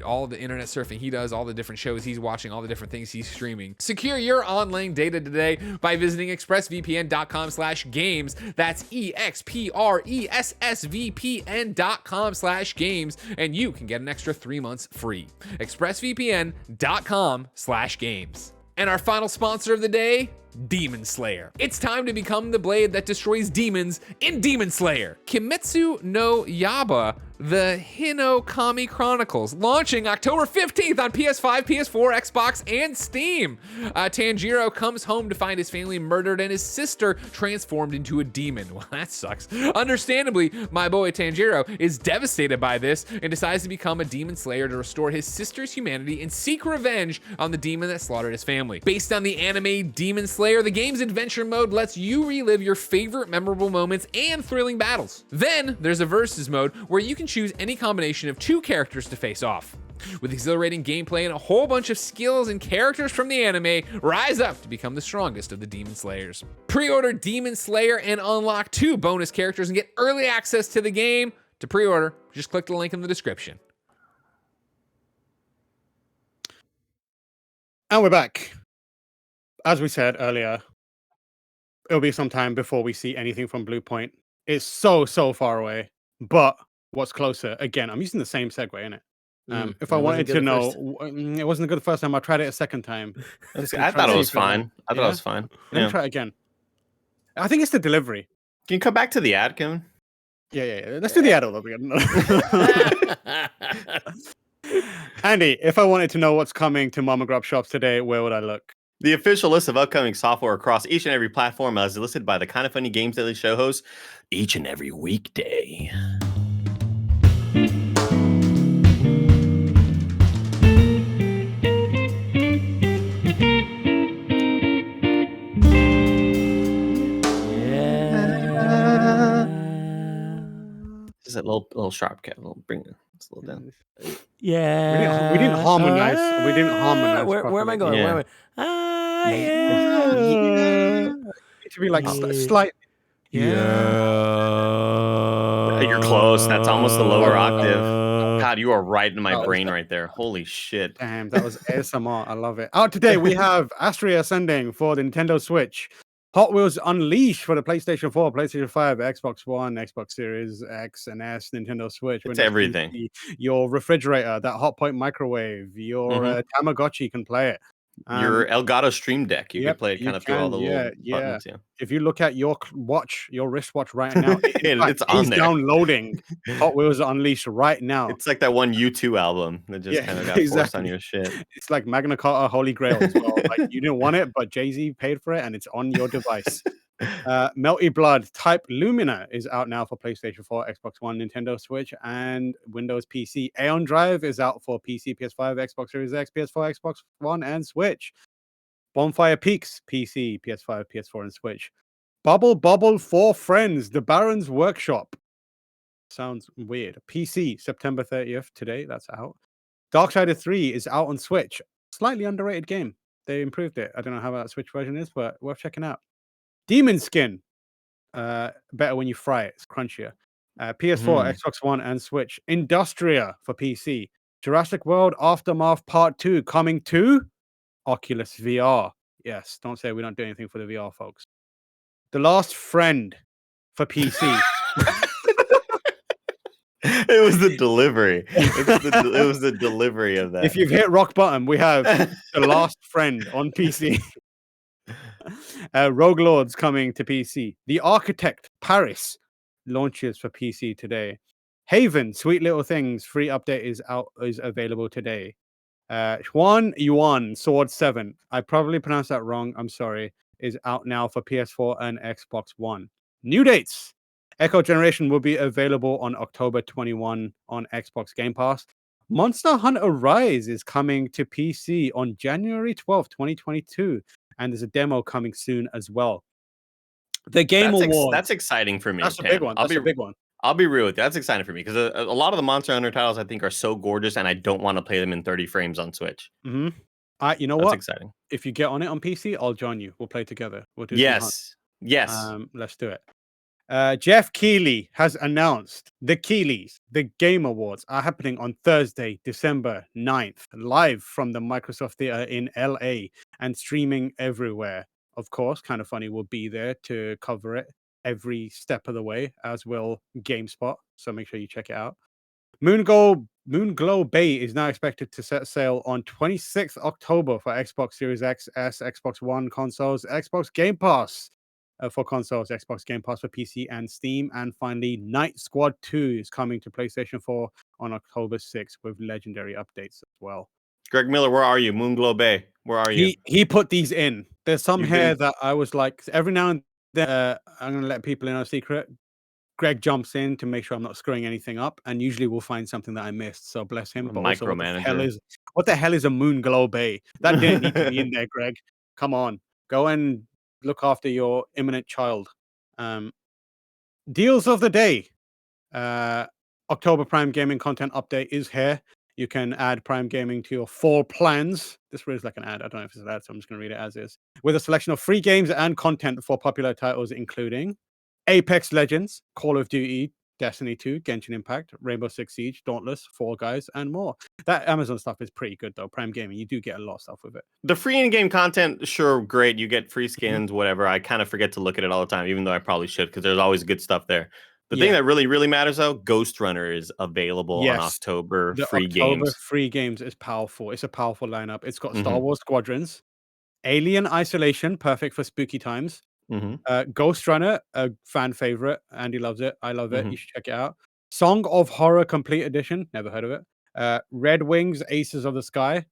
S4: All the internet surfing he does, all the different shows he's watching, all the different things he's streaming. Secure your online data today by visiting expressvpn.com/games. That's expressvpn.com/games, and you can get an extra 3 months free. expressvpn.com/games. And our final sponsor of the day Demon Slayer. It's time to become the blade that destroys demons in Demon Slayer. Kimetsu no Yaiba, the Hinokami Chronicles, launching October 15th on PS5, PS4, Xbox, and Steam. Tanjiro comes home to find his family murdered and his sister transformed into a demon. Well, that sucks. Understandably, my boy Tanjiro is devastated by this and decides to become a demon slayer to restore his sister's humanity and seek revenge on the demon that slaughtered his family. Based on the anime Demon Slayer, the game's adventure mode lets you relive your favorite memorable moments and thrilling battles. Then there's a versus mode where you can choose any combination of 2 characters to face off. With exhilarating gameplay and a whole bunch of skills and characters from the anime, rise up to become the strongest of the Demon Slayers. Pre-order Demon Slayer and unlock 2 bonus characters and get early access to the game. To pre-order, just click the link in the description.
S1: And we're back. As we said earlier, it'll be some time before we see anything from Bluepoint. It's so far away. But what's closer? Again, I'm using the same segue, innit? If I wanted to know, it wasn't good the first time. I tried it a second time.
S2: I thought it was fine. I thought it was fine.
S1: Let me try it again. I think it's the delivery.
S2: Can you come back to the ad, Kevin?
S1: Yeah. Let's do the ad all over again. Andy, if I wanted to know what's coming to Mama Grub shops today, where would I look?
S2: The official list of upcoming software across each and every platform as listed by the Kinda Funny Games Daily show hosts each and every weekday. Is it a little sharp, Kevin? Bring it a little down.
S3: Yeah.
S1: We didn't harmonize.
S3: Where am I going?
S2: Yeah.
S1: It should be like slight.
S2: You're close. That's almost the lower octave. God, you are right in my brain right there. Holy shit.
S1: Damn, that was ASMR. I love it. Out today, we have Astria Ascending for the Nintendo Switch. Hot Wheels Unleashed for the PlayStation 4, PlayStation 5, Xbox One, Xbox Series X and S, Nintendo Switch.
S2: It's everything.
S1: Your refrigerator, that Hot Point microwave, your Tamagotchi can play it.
S2: Your Elgato Stream Deck, you can play it kind of through all the little buttons. Yeah.
S1: If you look at your watch, your wristwatch right now,
S2: it's on there.
S1: Downloading Hot Wheels Unleashed right now.
S2: It's like that one U2 album that just kind of got forced on your shit.
S1: It's like Magna Carta Holy Grail as well. Like you didn't want it, but Jay-Z paid for it, and it's on your device. Melty Blood Type Lumina is out now for PlayStation 4, Xbox One, Nintendo Switch, and Windows PC. Aeon Drive is out for PC, PS5, Xbox Series X, PS4, Xbox One, and Switch. Bonfire Peaks, PC, PS5, PS4, and Switch. Bubble 4 Friends, The Baron's Workshop. Sounds weird. PC, September 30th, today, that's out. Darksiders 3 is out on Switch. Slightly underrated game. They improved it. I don't know how that Switch version is, but worth checking out. Demon Skin. Better when you fry it. It's crunchier. PS4, Xbox One, and Switch. Industria for PC. Jurassic World Aftermath Part 2 coming to Oculus VR. Yes, don't say we don't do anything for the VR, folks. The Last Friend for PC.
S2: It was the delivery. It was the delivery of that.
S1: If you've hit rock bottom, we have The Last Friend on PC. Rogue Lords coming to PC. The Architect Paris launches for PC today. Haven Sweet Little Things free update is available today. Huan Yuan Sword 7. I probably pronounced that wrong. I'm sorry. Is out now for PS4 and Xbox One. New dates. Echo Generation will be available on October 21 on Xbox Game Pass. Monster Hunter Rise is coming to PC on January 12th, 2022. And there's a demo coming soon as well. The Game Awards.
S2: That's exciting for me.
S1: That's a big one. That's a big one.
S2: I'll be real with you. That's exciting for me because a lot of the Monster Hunter titles I think are so gorgeous, and I don't want to play them in 30 frames on Switch.
S1: You know
S2: That's
S1: what?
S2: exciting.
S1: If you get on it on PC, I'll join you. We'll play together. We'll do
S2: Yes.
S1: Let's do it. Jeff Keighley has announced the Keighleys, the Game Awards, are happening on Thursday, December 9th, live from the Microsoft Theater in LA and streaming everywhere. Of course, Kinda Funny will be there to cover it every step of the way, as will GameSpot. So make sure you check it out. Moonglow Bay is now expected to set sail on 26th October for Xbox Series X, S, Xbox One consoles, Xbox Game Pass for consoles, Xbox Game Pass for PC and Steam. And finally, Night Squad 2 is coming to PlayStation 4 on October 6th with legendary updates as well.
S2: Greg Miller, where are you? Moonglow Bay, where are you?
S1: He put these in. There's some here that I was like, every now and then, I'm going to let people in on a secret. Greg jumps in to make sure I'm not screwing anything up, and usually we'll find something that I missed. So bless him. But also, what the hell is a Moonglow Bay? That didn't need to be in there, Greg. Come on, go and look after your imminent child. Deals of the day. October Prime Gaming content update is here. You can add Prime Gaming to your fall plans. This reads like an ad. I don't know if it's an ad, so I'm just going to read it as is. With a selection of free games and content for popular titles, including Apex Legends, Call of Duty, Destiny 2, Genshin Impact, Rainbow Six Siege, Dauntless, Fall Guys, and more. That Amazon stuff is pretty good, though. Prime Gaming, you do get a lot of stuff with it.
S2: The free in-game content, sure, great. You get free skins, whatever. I kind of forget to look at it all the time, even though I probably should, because there's always good stuff there. The thing that really, really matters, though, Ghost Runner is available on October.
S1: Free games is powerful. It's a powerful lineup. It's got Star Wars Squadrons, Alien Isolation, perfect for spooky times. Ghost Runner, a fan favorite. Andy loves it. I love it. You should check it out. Song of Horror Complete Edition. Never heard of it. Red Wings, Aces of the Sky.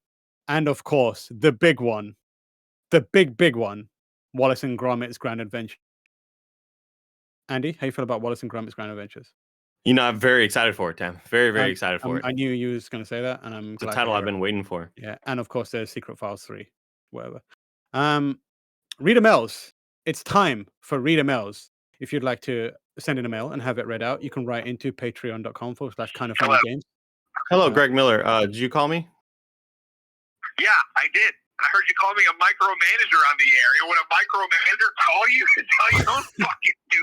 S1: And of course, the big one. The big one. Wallace and Gromit's Grand Adventure. Andy, how you feel about Wallace and Gromit's Grand Adventures?
S2: You know, I'm very excited for it, Tam. Very, very excited for it.
S1: I knew you was going to say that, and I'm glad.
S2: The title I've been waiting for.
S1: Yeah, and of course, there's Secret Files 3, whatever. Reader mails. It's time for reader mails. If you'd like to send in a mail and have it read out, you can write into patreon.com/kindoffunnygames.
S2: Hello, Greg Miller. Did you call me?
S5: Yeah, I did. I heard you call me a micromanager on the air. Would a micromanager call you and tell you don't
S2: fucking do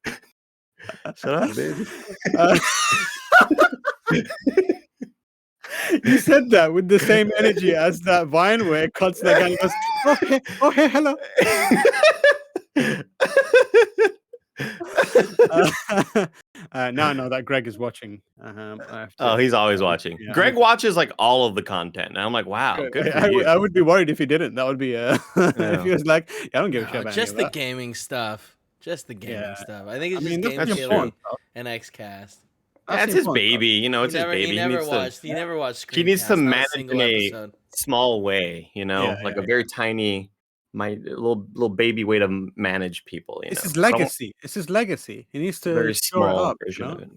S2: that?
S1: Shut up, baby. You said that with the same energy as that Vine where it cuts the guy and goes, oh, hey, hello. No, that Greg is watching.
S2: He's always watching. Yeah, Greg watches like all of the content. And I'm like, wow, good for you.
S1: I would be worried if he didn't. That would be if he was like, I don't give a shit about
S3: just the gaming stuff. Just the gaming stuff. I think it's just Game and XCast.
S2: That's his baby. You know, it's his baby.
S3: He never watched Screencast.
S2: He needs to manage in a small way, you know, a very tiny, little baby way to manage people.
S1: It's his legacy. It's his legacy. He needs to
S2: very small version of it.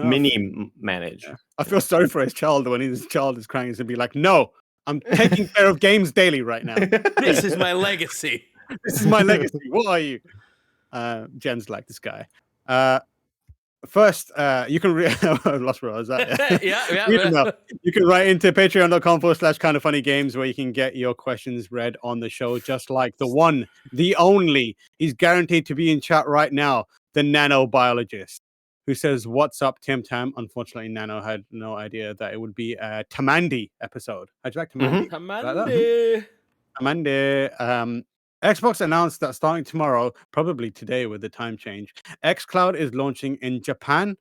S2: Mini manage.
S1: Yeah. I feel sorry for his child when his child is crying. He's gonna be like, "No, I'm taking care of games daily right now.
S3: This is my legacy.
S1: This is my legacy. What are you?" Jen's like this guy. First, you can lost where I was at.
S3: Yeah.
S1: You can write into patreon.com/kindoffunnygames where you can get your questions read on the show, just like the one, the only. He's guaranteed to be in chat right now. The Nano Biologist, who says, "What's up, Tim Tam?" Unfortunately, Nano had no idea that it would be a Tam and Andy episode. How'd you like Tam and Andy?
S3: Tam and
S1: Andy. Xbox announced that starting tomorrow, probably today with the time change, xCloud is launching in Japan.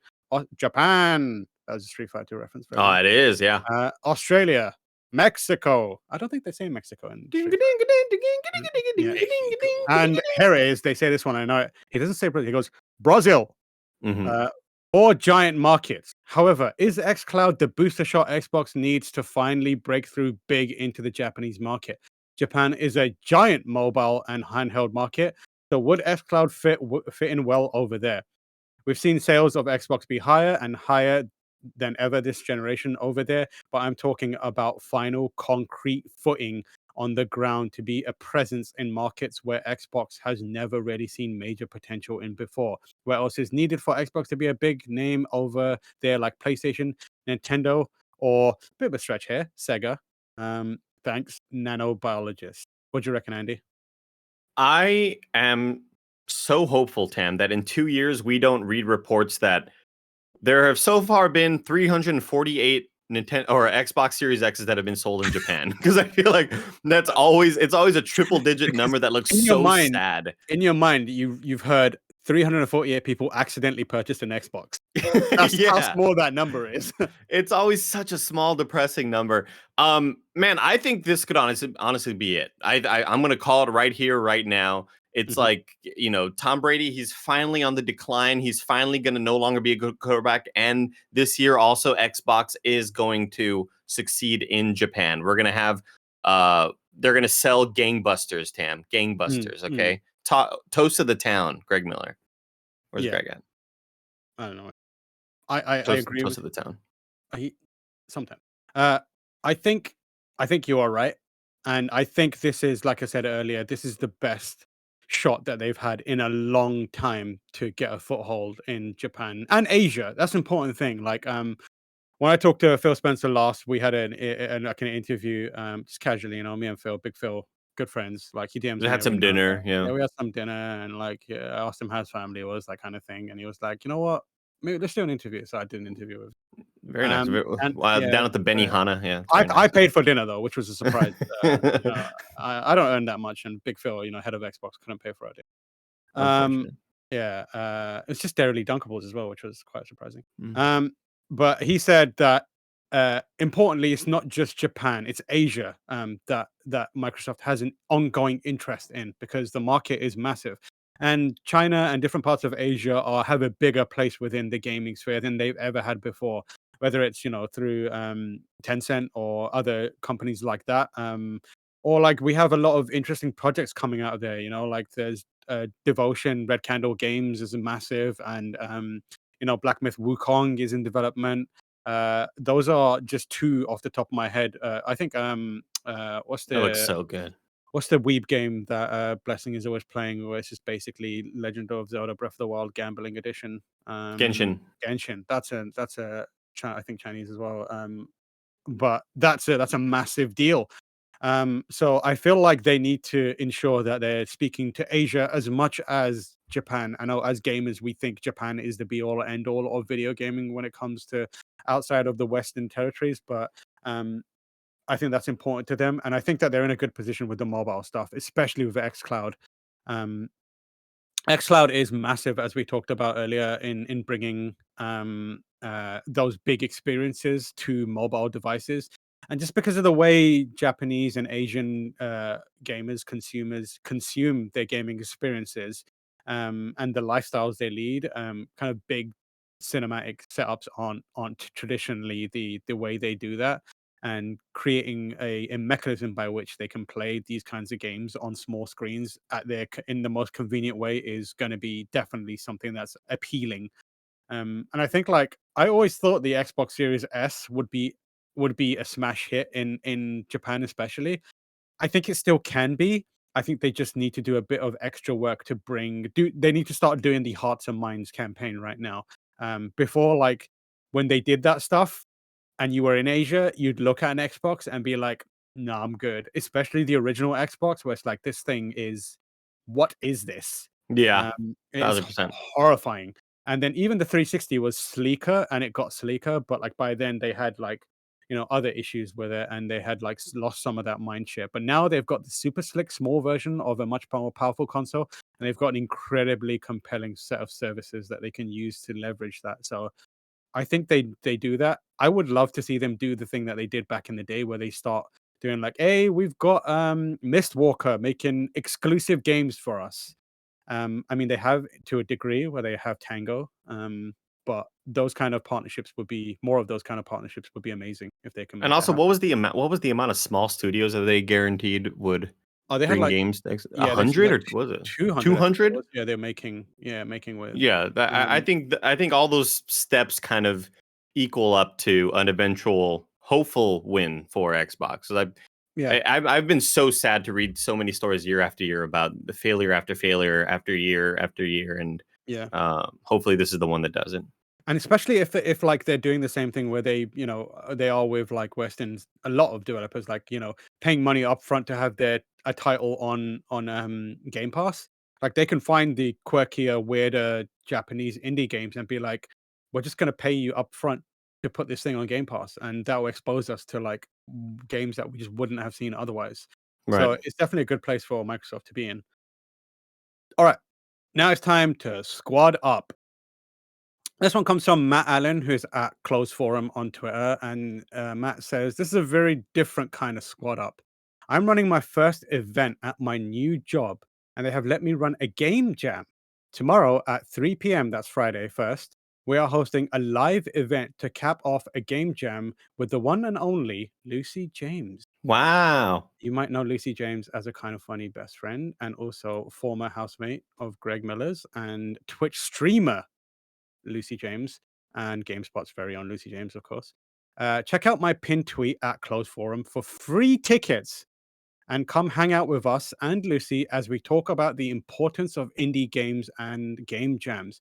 S1: Japan. That was a Street Fighter reference.
S2: It is, yeah.
S1: Australia, Mexico. I don't think they say Mexico. And here it is. They say this one. I know it. He doesn't say Brazil. He goes, Brazil. Or giant markets. However, is xCloud the booster shot Xbox needs to finally break through big into the Japanese market? Japan is a giant mobile and handheld market, so would xCloud fit in well over there? We've seen sales of Xbox be higher and higher than ever this generation over there, but I'm talking about final concrete footing on the ground to be a presence in markets where Xbox has never really seen major potential in before. Where else is needed for Xbox to be a big name over there, like PlayStation, Nintendo, or a bit of a stretch here, Sega. Thanks, Nano Biologist. What do you reckon, Andy?
S2: I am so hopeful, Tam, that in 2 years we don't read reports that there have so far been 348 Nintendo or Xbox Series X's that have been sold in Japan, because I feel like it's always a triple-digit number that looks sad.
S1: In your mind, you've heard 348 people accidentally purchased an Xbox. That's how small that number is.
S2: It's always such a small, depressing number. Man, I think this could honestly be it. I'm going to call it right here, right now. It's like, Tom Brady, he's finally on the decline. He's finally going to no longer be a good quarterback. And this year also, Xbox is going to succeed in Japan. We're going to have, they're going to sell gangbusters, Tam. Gangbusters, okay? Toast of the town, Greg Miller. Where's Greg at?
S1: I don't know. I agree
S2: with the town.
S1: Sometimes. I think you are right, and I think this is, like I said earlier, this is the best shot that they've had in a long time to get a foothold in Japan and Asia. That's an important thing. Like when I talked to Phil Spencer last, we had an interview just casually. Me and Phil, big Phil, good friends. Like he DMs.
S2: We had some dinner.
S1: Yeah, we had some dinner, and like I asked him how his family was, that kind of thing, and he was like, you know what? Maybe let's do an interview. So I did an interview with.
S2: Very nice. Down at the Benihana. Yeah.
S1: I paid for dinner though, which was a surprise. I don't earn that much, and Big Phil, head of Xbox, couldn't pay for our dinner. It's just Daily Dunkables as well, which was quite surprising. But he said that importantly, it's not just Japan; it's Asia that Microsoft has an ongoing interest in, because the market is massive. And China and different parts of Asia have a bigger place within the gaming sphere than they've ever had before, whether it's through Tencent or other companies like that, or like we have a lot of interesting projects coming out of there. Like there's Devotion, Red Candle Games is massive, and Black Myth Wukong is in development. Those are just two off the top of my head. I think what's the?
S2: That looks so good.
S1: What's the weeb game that Blessing is always playing, where it's just basically Legend of Zelda Breath of the Wild Gambling Edition?
S2: Genshin.
S1: That's a I think Chinese as well. But that's a massive deal. So I feel like they need to ensure that they're speaking to Asia as much as Japan. I know as gamers we think Japan is the be all end all of video gaming when it comes to outside of the Western territories, but I think that's important to them, and I think that they're in a good position with the mobile stuff, especially with xCloud. xCloud is massive, as we talked about earlier, in bringing those big experiences to mobile devices. And just because of the way Japanese and Asian consumers consume their gaming experiences, and the lifestyles they lead, kind of big cinematic setups aren't traditionally the way they do that. And creating a mechanism by which they can play these kinds of games on small screens in the most convenient way is going to be definitely something that's appealing. And I think, like, I always thought the Xbox Series S would be a smash hit in Japan, especially. I think it still can be. I think they just need to do a bit of extra work to they need to start doing the Hearts and Minds campaign right now. Before, like, when they did that stuff, and you were in Asia, you'd look at an Xbox and be like, "No, I'm good." Especially the original Xbox, where it's like, "This thing is, what is this?"
S2: Yeah,
S1: it's
S2: 1,000%.
S1: horrifying. And then even the 360 was sleeker, and it got sleeker, but like by then they had like other issues with it, and they had like lost some of that mind share. But now they've got the super slick small version of a much more powerful console, and they've got an incredibly compelling set of services that they can use to leverage that. So I think they do that. I would love to see them do the thing that they did back in the day, where they start doing like, "Hey, we've got Mistwalker making exclusive games for us." I mean, they have to a degree where they have Tango, but those kind of partnerships would be amazing if they can.
S2: And also, what was the amount? What was the amount of small studios that they guaranteed would
S1: they had like
S2: games? 100 or was it 200?
S1: Yeah, they're making with.
S2: Yeah, I think all those steps kind of equal up to an eventual hopeful win for Xbox. So I've been so sad to read so many stories year after year about the failure after failure after year, and hopefully this is the one that does it.
S1: And especially if like they're doing the same thing where they they are with like Western's, a lot of developers like paying money up front to have a title on Game Pass. Like they can find the quirkier, weirder Japanese indie games and be like, we're just gonna pay you up front to put this thing on Game Pass, and that will expose us to like games that we just wouldn't have seen otherwise. Right. So it's definitely a good place for Microsoft to be in. All right. Now it's time to squad up. This one comes from Matt Allen, who's at Close Forum on Twitter. And Matt says, this is a very different kind of squad up. I'm running my first event at my new job, and they have let me run a game jam. Tomorrow at 3 p.m., that's Friday 1st, we are hosting a live event to cap off a game jam with the one and only Lucy James.
S2: Wow.
S1: You might know Lucy James as a kind of funny best friend and also former housemate of Greg Miller's and Twitch streamer Lucy James and GameSpot's very own Lucy James, of course. Check out my pinned tweet at Close Forum for free tickets and come hang out with us and Lucy as we talk about the importance of indie games and game jams.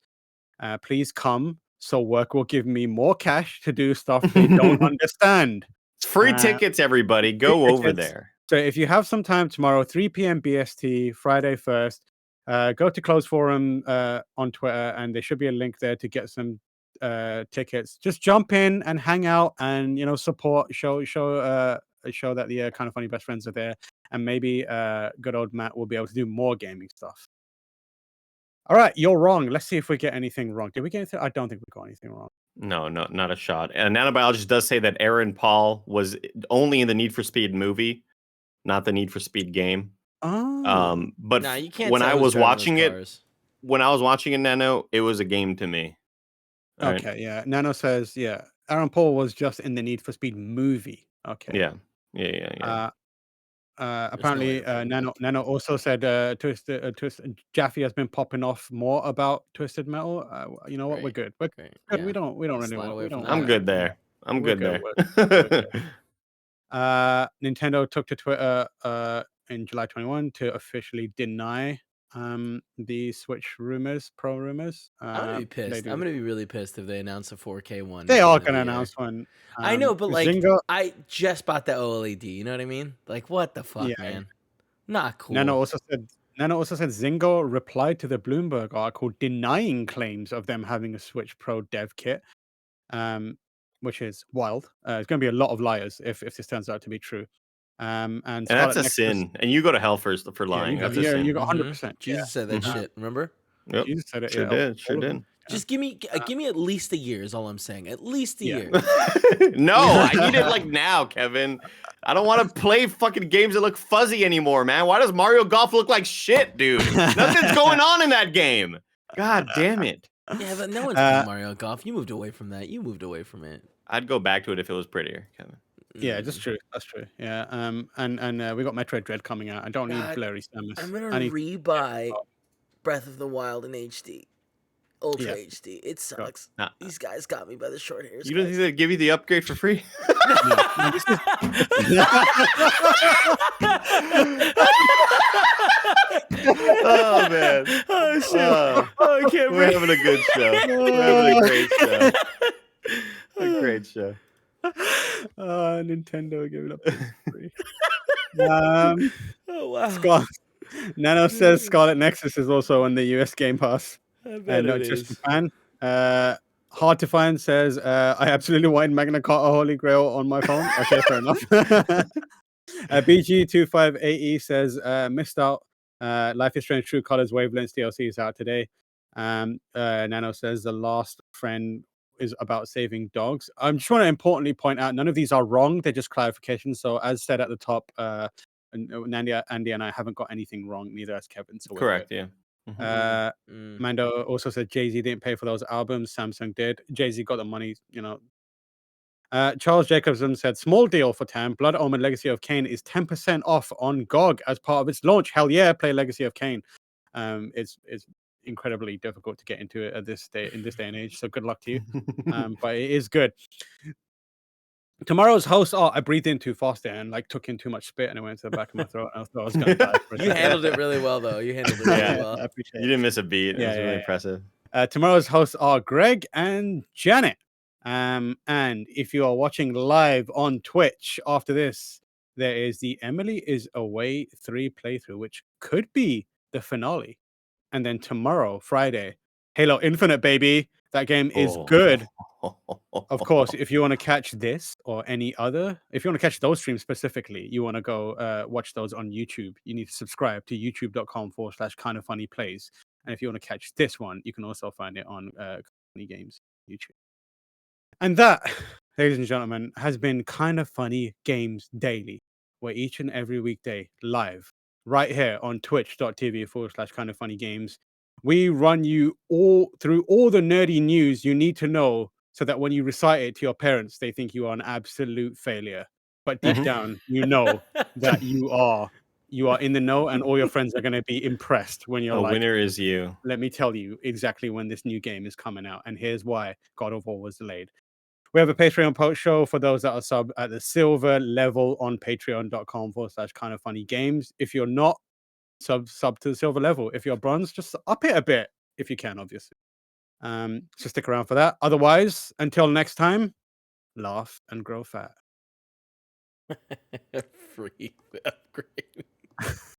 S1: Please come so work will give me more cash to do stuff they don't understand.
S2: It's free tickets, everybody. Go over there.
S1: So if you have some time tomorrow, 3 p.m. BST, Friday 1st, go to Close Forum on Twitter, and there should be a link there to get some tickets. Just jump in and hang out, and support, show that the kind of funny best friends are there, and maybe good old Matt will be able to do more gaming stuff. All right, you're wrong. Let's see if we get anything wrong. Did we get anything? I don't think we got anything wrong.
S2: No, not a shot. And Nano Biologist does say that Aaron Paul was only in the Need for Speed movie, not the Need for Speed game.
S1: Oh,
S2: but
S3: Nah, you can't
S2: when
S3: tell
S2: I
S3: who's
S2: was
S3: driving
S2: watching
S3: those
S2: it,
S3: cars.
S2: Nano, it was a game to me. All
S1: okay,
S2: right?
S1: yeah. Nano says, yeah, Aaron Paul was just in the Need for Speed movie. Okay.
S2: Yeah.
S1: Apparently, Nano also said Twisted Jaffe has been popping off more about Twisted Metal. You know what? We're good. We're good.
S3: Yeah.
S1: We don't really
S3: Slide
S1: want.
S3: away
S1: We
S3: from
S1: don't.
S3: that.
S2: I'm good there. I'm
S1: We're
S2: good
S1: good.
S2: there.
S1: We're good. Nintendo took to Twitter in July 21 to officially deny the Switch Pro rumors.
S3: I'm gonna be pissed. I'm gonna be really pissed if they announce a 4K one.
S1: They are gonna announce one.
S3: I know, but like,
S1: Zynga,
S3: I just bought the OLED. You know what I mean? Like, what the fuck, man? Not cool.
S1: Nano also said Zynga replied to the Bloomberg article denying claims of them having a Switch Pro dev kit, which is wild. It's going to be a lot of liars if this turns out to be true. And
S2: that's a sin. And you go to hell first for lying.
S1: Yeah,
S2: that's a sin.
S1: You got 100%.
S3: Jesus said that shit. Remember?
S2: Yep.
S1: Jesus said it.
S2: Sure did.
S3: Just give me at least a year is all I'm saying. At least a year.
S2: No, I need it like now, Kevin. I don't want to play fucking games that look fuzzy anymore, man. Why does Mario Golf look like shit, dude? Nothing's going on in that game. God damn it.
S3: Yeah, but no one's playing Mario Golf. You moved away from that. You moved away from it.
S2: I'd go back to it if it was prettier, Kevin.
S1: Yeah, that's true. That's true. Yeah. And we got Metroid Dread coming out. I don't need blurry Samus.
S3: I'm gonna rebuy Breath of the Wild in HD. Ultra HD. It sucks. These guys got me by the short hairs.
S2: You don't think they give you the upgrade for free? Oh man!
S3: Oh shit! I can't
S2: We're having a good show. We're having a great show. A great show.
S1: Nintendo giving up for free.
S3: Oh wow!
S1: Nano says Scarlet Nexus is also on the US Game Pass.
S3: I bet
S1: not
S3: it
S1: just
S3: is.
S1: Japan. Hard to Find says, I absolutely wanted Magna Carta Holy Grail on my phone. Okay, fair enough. BG258E says, missed out. Life is Strange True Colors Wavelengths DLC is out today. Nano says, The Last Friend is about saving dogs. I just want to importantly point out, none of these are wrong. They're just clarifications. So as said at the top, Andy and I haven't got anything wrong, neither has Kevin. So
S2: correct, yeah.
S1: Mando also said Jay-Z didn't pay for those albums. Samsung did. Jay-Z got the money, Charles Jacobson said, small deal for Tam. Blood Omen Legacy of Kain is 10% off on GOG as part of its launch. Hell yeah, play Legacy of Kain. It's incredibly difficult to get into it in this day and age. So good luck to you. But it is good. Tomorrow's hosts I breathed in too fast there and took in too much spit and it went to the back of my throat. I thought I was going to die.
S3: You handled it really well, though. You handled it really well.
S1: I appreciate it.
S2: You didn't miss a beat. It was really impressive.
S1: Tomorrow's hosts are Greg and Janet. And if you are watching live on Twitch after this, there is the Emily is Away 3 playthrough, which could be the finale. And then tomorrow, Friday, Halo Infinite, baby. That game is good. Of course, if you want to catch this or any other, if you want to catch those streams specifically, you want to go watch those on YouTube. You need to subscribe to youtube.com/kindoffunnyplays. And if you want to catch this one, you can also find it on Funny Games YouTube. And that, ladies and gentlemen, has been Kind of Funny Games Daily, where each and every weekday live right here on twitch.tv/Kind of Funny Games, we run you all through all the nerdy news you need to know so that when you recite it to your parents, they think you are an absolute failure. But deep down, you know that you are in the know, and all your friends are going to be impressed when you're
S2: A
S1: like,
S2: winner is you.
S1: let me tell you exactly when this new game is coming out, and here's why God of War was delayed. We have a Patreon post show for those that are sub at the silver level on patreon.com/Kind of Funny Games. If you're not sub to the silver level, if you're bronze, just up it a bit if you can, obviously. So stick around for that. Otherwise, until next time, laugh and grow fat.
S3: Free upgrade.